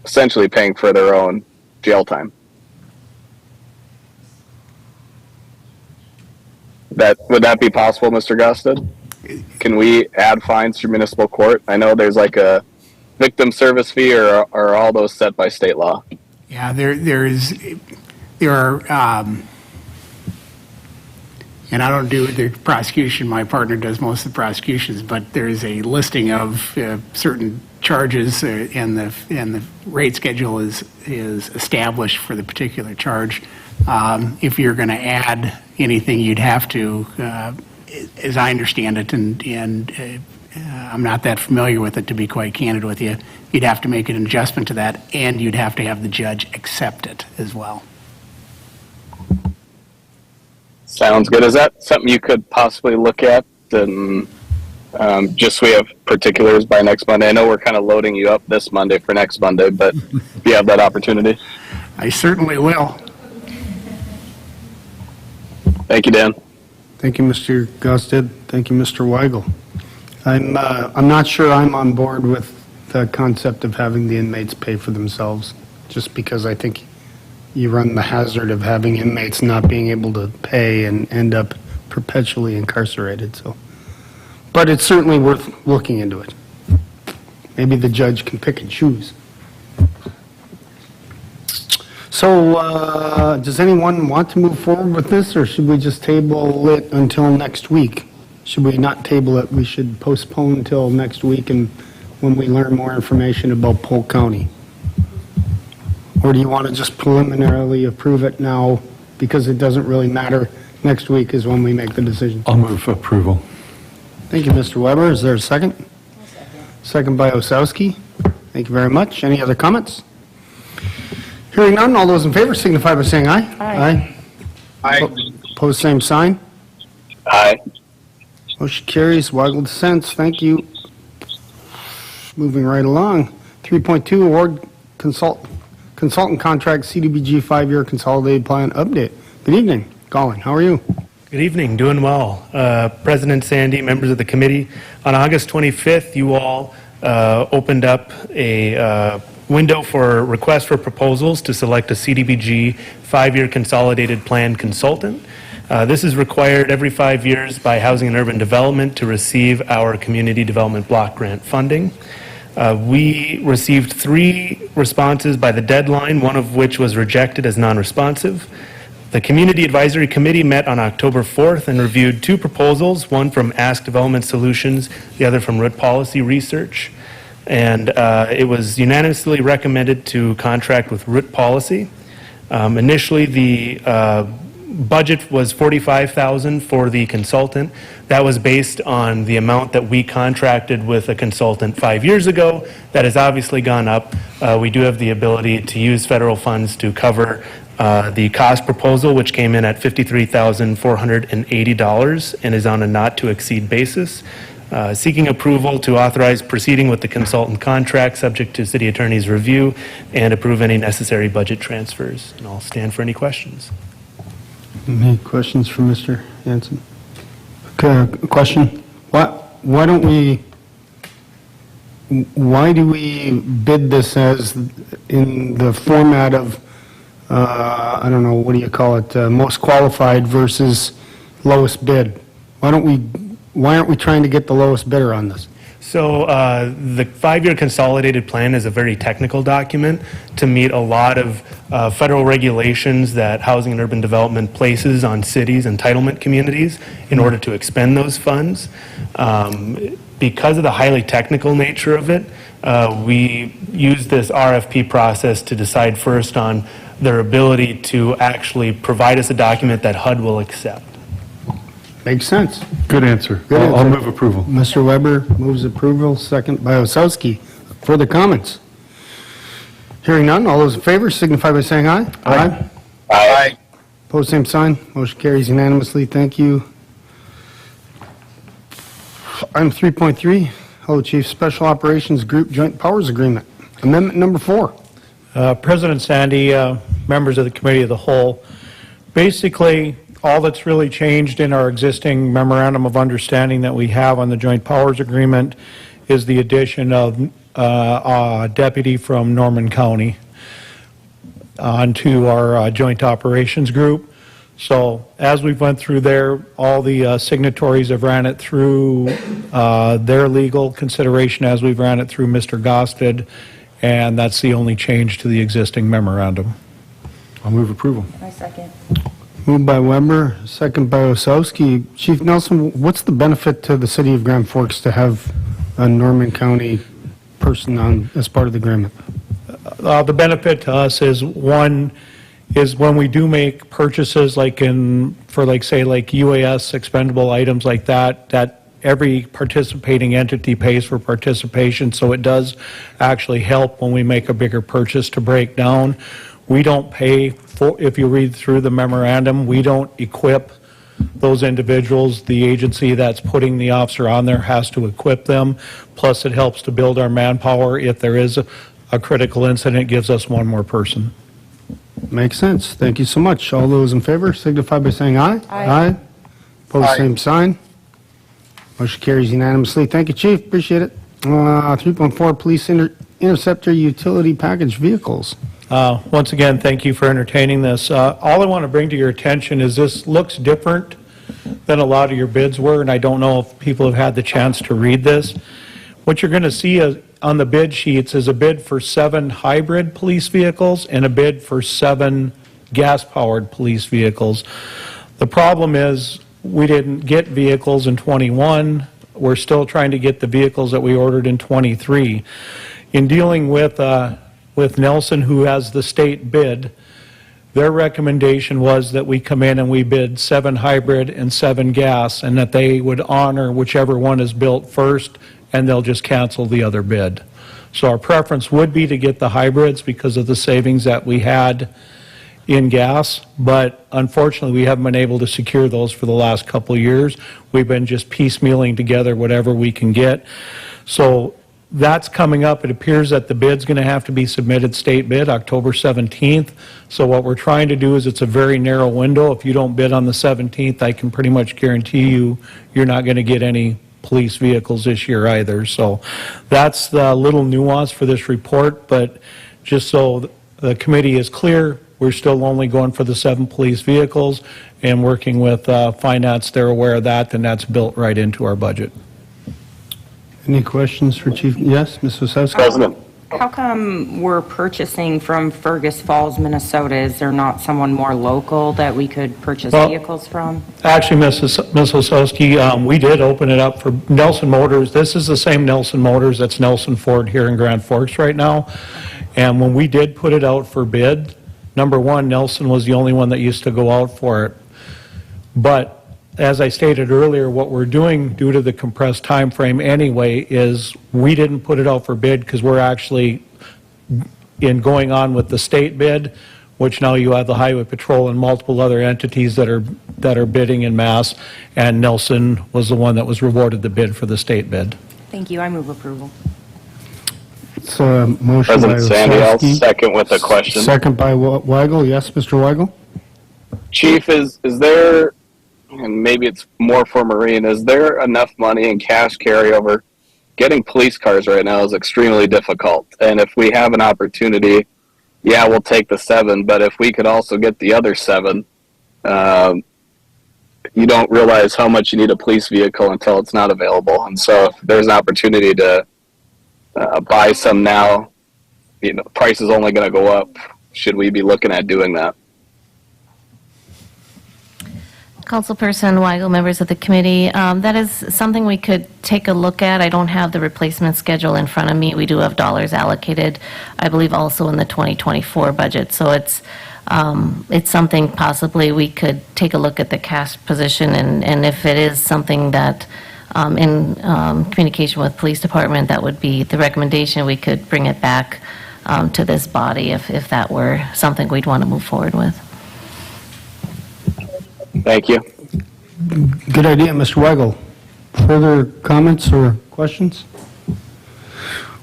essentially paying for their own jail time. Would that be possible, Mr. Gosted? Can we add fines through municipal court? I know there's like a victim service fee, or are all those set by state law? Yeah, there are, and I don't do the prosecution, my partner does most of the prosecutions, but there's a listing of certain charges, and the rate schedule is established for the particular charge. If you're going to add anything, you'd have to, as I understand it, and I'm not that familiar with it, to be quite candid with you, you'd have to make an adjustment to that, and you'd have to have the judge accept it as well. Sounds good. Is that something you could possibly look at, and just so we have particulars by next Monday? I know we're kind of loading you up this Monday for next Monday, but if you have that opportunity. I certainly will. Thank you, Dan. Thank you, Mr. Gusted. Thank you, Mr. Weigel. I'm not sure I'm on board with the concept of having the inmates pay for themselves, just because I think you run the hazard of having inmates not being able to pay and end up perpetually incarcerated, so. But it's certainly worth looking into it. Maybe the judge can pick and choose. So, does anyone want to move forward with this, or should we just table it until next week? Should we not table it? We should postpone until next week and when we learn more information about Polk County? Or do you want to just preliminarily approve it now because it doesn't really matter? Next week is when we make the decision. I'll move approval. Thank you, Mr. Weber. Is there a second? Second by Osowski. Thank you very much. Any other comments? Hearing none, all those in favor signify by saying aye. Aye. Aye. Opposed, same sign. Aye. Motion carries. Weigel dissents. Thank you. Moving right along. 3.2, award consultant contract CDBG 5-year consolidated plan update. Good evening. Colin, how are you? Good evening, doing well. President Sandy, members of the committee, on August 25th, you all opened up a window for requests for proposals to select a CDBG 5-year consolidated plan consultant. This is required every 5 years by Housing and Urban Development to receive our Community Development Block Grant funding. We received 3 responses by the deadline, one of which was rejected as non-responsive. The Community Advisory Committee met on October 4th and reviewed 2 proposals, one from Ask Development Solutions, the other from Root Policy Research. And it was unanimously recommended to contract with Root Policy. Initially, the budget was $45,000 for the consultant. That was based on the amount that we contracted with a consultant 5 years ago. That has obviously gone up. We do have the ability to use federal funds to cover the cost proposal, which came in at $53,480 and is on a not-to-exceed basis. Seeking approval to authorize proceeding with the consultant contract subject to city attorney's review and approve any necessary budget transfers. And I'll stand for any questions. Any questions for Mr. Hanson? Okay, question. Why do we bid this as in the format of, I don't know, what do you call it, most qualified versus lowest bid? Why aren't we trying to get the lowest bidder on this? So the 5-year consolidated plan is a very technical document to meet a lot of federal regulations that Housing and Urban Development places on cities' entitlement communities in order to expend those funds. Because of the highly technical nature of it, we use this RFP process to decide first on their ability to actually provide us a document that HUD will accept. Makes sense. Good answer. Good I'll answer. move approval. Mr. Weber moves approval, second by Osowski. Further comments? Hearing none, all those in favor signify by saying aye. Aye. Aye. Opposed, same sign. Motion carries unanimously. Thank you. Item 3.3, Hello Chief, Special Operations Group Joint Powers Agreement. Amendment number 4. President Sandy, members of the Committee of the Whole, basically, all that's really changed in our existing memorandum of understanding that we have on the Joint Powers Agreement is the addition of a deputy from Norman County onto our Joint Operations Group. So as we've went through there, all the signatories have ran it through their legal consideration as we've ran it through Mr. Gosted, and that's the only change to the existing memorandum. I'll move approval. I second. Moved by Weber, second by Osowski. Chief Nelson, what's the benefit to the city of Grand Forks to have a Norman County person on as part of the agreement? The benefit to us is, one, is when we do make purchases like for say UAS expendable items like that every participating entity pays for participation, so it does actually help when we make a bigger purchase to break down. We don't pay for, if you read through the memorandum, we don't equip those individuals. The agency that's putting the officer on there has to equip them. Plus, it helps to build our manpower. If there is a critical incident, it gives us one more person. Makes sense. Thank you so much. All those in favor signify by saying aye. Aye. Pose Aye. same sign. Motion carries unanimously. Thank you, Chief. Appreciate it. 3.4 Police Interceptor Utility Package Vehicles. Once again, thank you for entertaining this. All I want to bring to your attention is this looks different than a lot of your bids were, and I don't know if people have had the chance to read this. What you're going to see on the bid sheets is a bid for 7 hybrid police vehicles and a bid for 7 gas-powered police vehicles. The problem is we didn't get vehicles in '21. We're still trying to get the vehicles that we ordered in '23. In dealing with Nelson, who has the state bid, their recommendation was that we come in and we bid 7 hybrid and 7 gas, and that they would honor whichever one is built first, and they'll just cancel the other bid. So our preference would be to get the hybrids because of the savings that we had in gas, but unfortunately, we haven't been able to secure those for the last couple of years. We've been just piecemealing together whatever we can get. So that's coming up. It appears that the bid's going to have to be submitted state bid October 17th. So what we're trying to do is it's a very narrow window. If you don't bid on the 17th, I can pretty much guarantee you you're not going to get any police vehicles this year either. So that's the little nuance for this report, but just so the committee is clear, we're still only going for the 7 police vehicles and working with finance. They're aware of that, and that's built right into our budget. Any questions for Chief? Yes, Ms. Osowski? President. How come we're purchasing from Fergus Falls, Minnesota? Is there not someone more local that we could purchase Well, vehicles from? Actually, Ms. Osowski, we did open it up for Nelson Motors. This is the same Nelson Motors that's Nelson Ford here in Grand Forks right now. And when we did put it out for bid, number one, Nelson was the only one that used to go out for it. But as I stated earlier, what we're doing due to the compressed time frame anyway is we didn't put it out for bid because we're actually in going on with the state bid, which now you have the Highway Patrol and multiple other entities that are bidding in mass, and Nelson was the one that was rewarded the bid for the state bid. Thank you. I move approval. It's a motion by President Sandy, I'll Osowski. second with a question. Second by Weigel. Yes, Mr. Weigel? Chief, is there, and maybe it's more for Marine, is there enough money in cash carryover? Getting police cars right now is extremely difficult. And if we have an opportunity, yeah, we'll take the 7, but if we could also get the other 7, you don't realize how much you need a police vehicle until it's not available. And so if there's an opportunity to buy some now, the price is only going to go up. Should we be looking at doing that? Councilperson Weigel, members of the committee, that is something we could take a look at. I don't have the replacement schedule in front of me. We do have dollars allocated, I believe, also in the 2024 budget. So it's something possibly we could take a look at the cash position, and if it is something that in communication with police department, that would be the recommendation, we could bring it back to this body if that were something we'd want to move forward with. Thank you. Good idea, Mr. Weigel. Further comments or questions?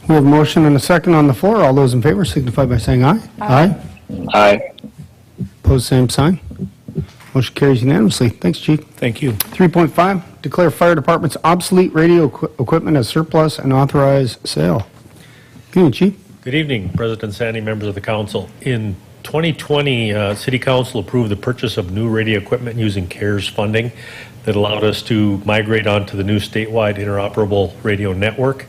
We have a motion and a second on the floor. All those in favor signify by saying aye. Aye. Aye. Pose same sign. Motion carries unanimously. Thanks, Chief. Thank you. 3.5, declare fire department's obsolete radio equipment as surplus and authorize sale. Good evening, Chief. Good evening, President Sandy, members of the council. In 2020, City Council approved the purchase of new radio equipment using CARES funding that allowed us to migrate onto the new statewide interoperable radio network.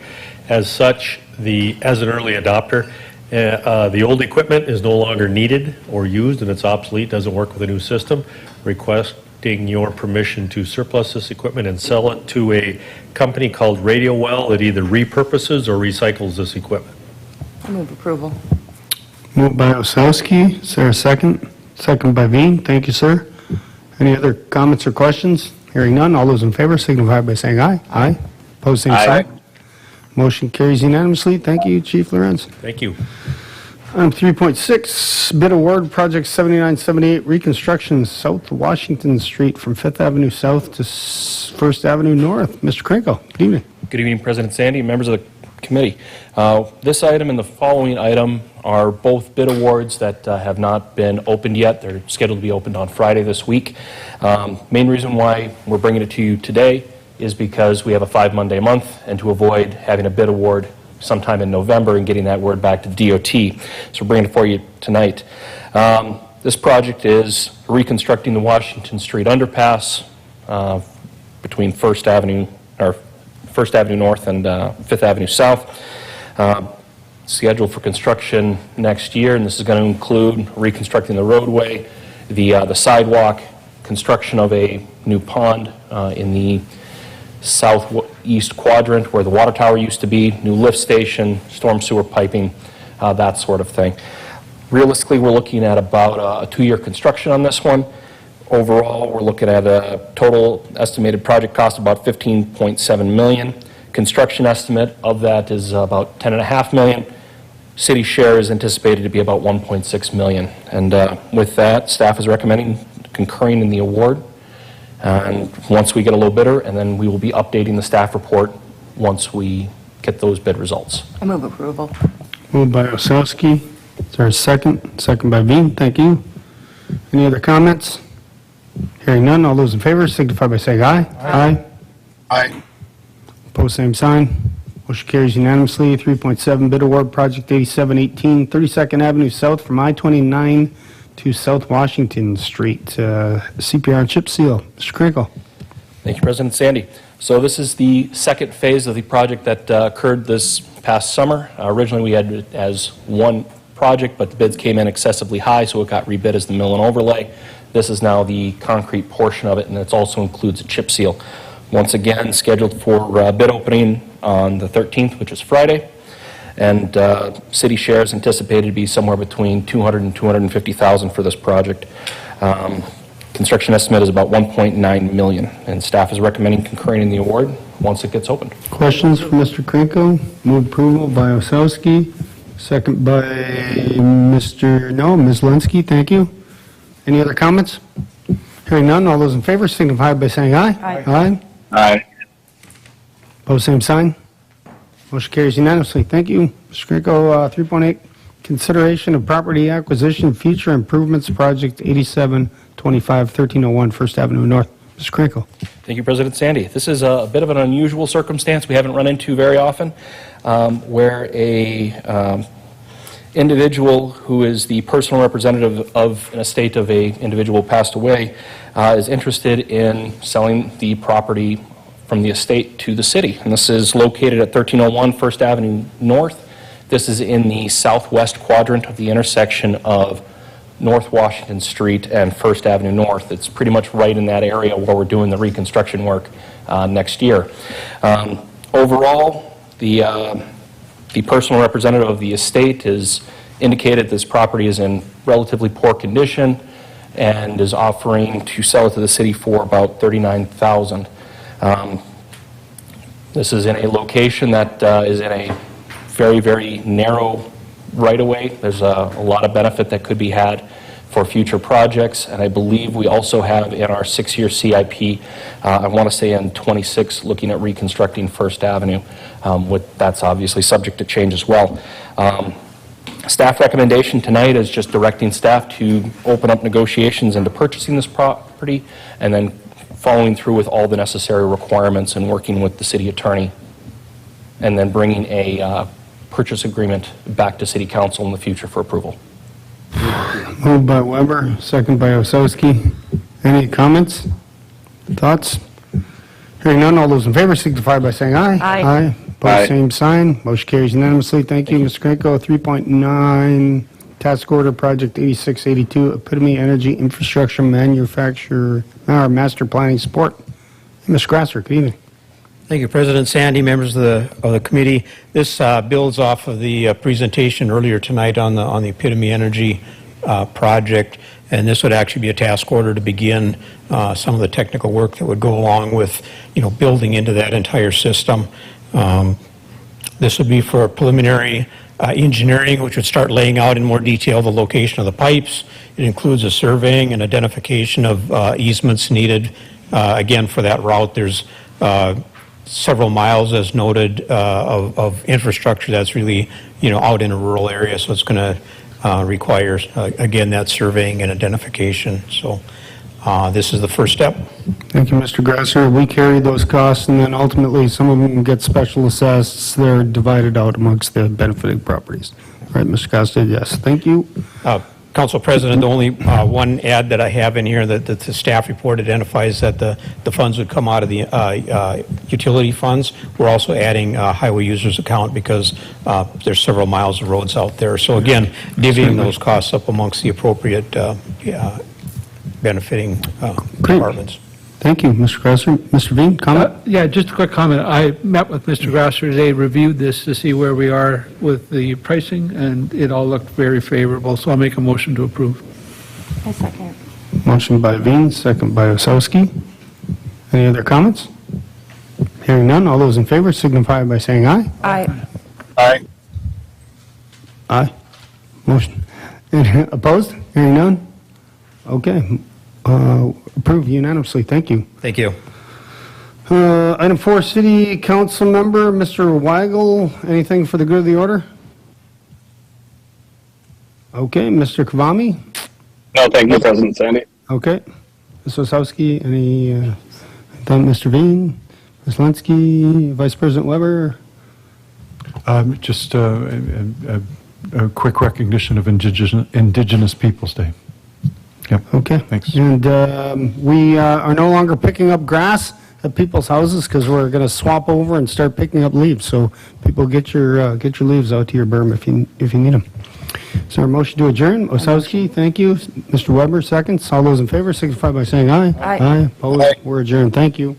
As such, as an early adopter, the old equipment is no longer needed or used and it's obsolete, doesn't work with the new system. Requesting your permission to surplus this equipment and sell it to a company called Radio Well that either repurposes or recycles this equipment. I move approval. Moved by Osowski. Is there a second? Second by Veen. Thank you, sir. Any other comments or questions? Hearing none. All those in favor signify by saying aye. Aye. Pose same Aye. sign. Motion carries unanimously. Thank you, Chief Lorenz. Thank you. 3.6, bid award project 7978 reconstruction South Washington Street from 5th Avenue South to 1st Avenue North. Mr. Krenko, good evening. Good evening, President Sandy, members of the committee. This item and the following item are both bid awards that have not been opened yet. They're scheduled to be opened on Friday this week. Main reason why we're bringing it to you today is because we have a 5-Monday month, and to avoid having a bid award sometime in November and getting that word back to DOT. So we're bringing it for you tonight. This project is reconstructing the Washington Street underpass between First Avenue North and Fifth Avenue South. Scheduled for construction next year, and this is going to include reconstructing the roadway, the sidewalk, construction of a new pond in the southeast quadrant where the water tower used to be, new lift station, storm sewer piping, that sort of thing. Realistically, we're looking at about a 2-year construction on this one. Overall, we're looking at a total estimated project cost of about $15.7 million. Construction estimate of that is about $10.5 million. City share is anticipated to be about $1.6 million. And with that, staff is recommending concurring in the award. And once we get a low bidder, and then we will be updating the staff report once we get those bid results. I move approval. Moved by Osowski. Is there a second? Second by Veen. Thank you. Any other comments? Hearing none, all those in favor signify by saying aye. Aye. Aye. Opposed, same sign. Motion carries unanimously. 3.7 bid award, project 8718, 32nd Avenue South from I-29 to South Washington Street. CPR chip seal. Mr. Krinkle. Thank you, President Sandy. So this is the second phase of the project that occurred this past summer. Originally, we had it as one project, but the bids came in excessively high, so it got rebid as the mill and overlay. This is now the concrete portion of it, and it also includes a chip seal. Once again, scheduled for bid opening on the 13th, which is Friday. And city shares anticipated to be somewhere between $200,000 and $250,000 for this project. Construction estimate is about $1.9 million, and staff is recommending concurring in the award once it gets opened. Questions for Mr. Krinko? Move approval by Osowski, second by Ms. Linsky. Thank you. Any other comments? Hearing none, all those in favor signify by saying aye. Aye. Aye. Aye. Opposed, same sign. Motion carries unanimously. Thank you. Mr. Krinko, 3.8, consideration of property acquisition, future improvements, project 8725-1301 First Avenue North. Mr. Krinko. Thank you, President Sandy. This is a bit of an unusual circumstance we haven't run into very often, where a individual who is the personal representative of an estate of a individual passed away is interested in selling the property from the estate to the city. And this is located at 1301 First Avenue North. This is in the southwest quadrant of the intersection of North Washington Street and First Avenue North. It's pretty much right in that area where we're doing the reconstruction work next year. Overall, the personal representative of the estate has indicated this property is in relatively poor condition and is offering to sell it to the city for about $39,000. This is in a location that is in a very, very narrow right-of-way. There's a lot of benefit that could be had for future projects, and I believe we also have in our 6-year CIP, I want to say in 26, looking at reconstructing First Avenue. That's obviously subject to change as well. Staff recommendation tonight is just directing staff to open up negotiations into purchasing this property and then following through with all the necessary requirements and working with the city attorney, and then bringing a purchase agreement back to City Council in the future for approval. Moved by Weber, second by Osowski. Any comments? Thoughts? Hearing none, all those in favor signify by saying aye. Aye. Aye. Opposed, same sign. Motion carries unanimously. Thank you, Mr. Krinko. 3.9, task order, project 8682, Epitome Energy Infrastructure Manufacturer, Master Planning Support. Ms. Grasser, good evening. Thank you, President Sandy, members of the committee. This builds off of the presentation earlier tonight on the Epitome Energy project, and this would actually be a task order to begin some of the technical work that would go along with, building into that entire system. This would be for preliminary engineering, which would start laying out in more detail the location of the pipes. It includes a surveying and identification of easements needed, again, for that route. There's several miles, as noted, of infrastructure that's really, out in a rural area, so it's going to require, again, that surveying and identification. So this is the first step. Thank you, Mr. Grasser. We carry those costs, and then ultimately, some of them get special assessed. They're divided out amongst the benefited properties. Right, Mr. Costa, yes. Thank you. Council President, the only one add that I have in here that the staff report identifies that the funds would come out of the utility funds. We're also adding highway users account because there's several miles of roads out there. So again, divvying those costs up amongst the appropriate benefiting departments. Thank you, Mr. Grasser. Mr. Veen, comment? Yeah, just a quick comment. I met with Mr. Grasser today, reviewed this to see where we are with the pricing, and it all looked very favorable, so I'll make a motion to approve. I second. Motion by Veen, second by Osowski. Any other comments? Hearing none, all those in favor signify by saying aye. Aye. Aye. Aye. Motion. Opposed? Hearing none? Okay. Approved unanimously. Thank you. Thank you. Item 4, City Council Member, Mr. Weigel. Anything for the good of the order? Okay. Mr. Kavami? No, thank you, President Sandy. Okay. Ms. Osowski, any, done, Mr. Veen, Ms. Linsky, Vice President Weber? Just a quick recognition of Indigenous Peoples' Day. Yep. Okay. Thanks. And we are no longer picking up grass at people's houses because we're going to swap over and start picking up leaves. So people get your leaves out to your berm if you need them. So our motion to adjourn. Osowski, thank you. Mr. Weber, seconds. All those in favor signify by saying aye. Aye. Opposed? We're adjourned. Thank you.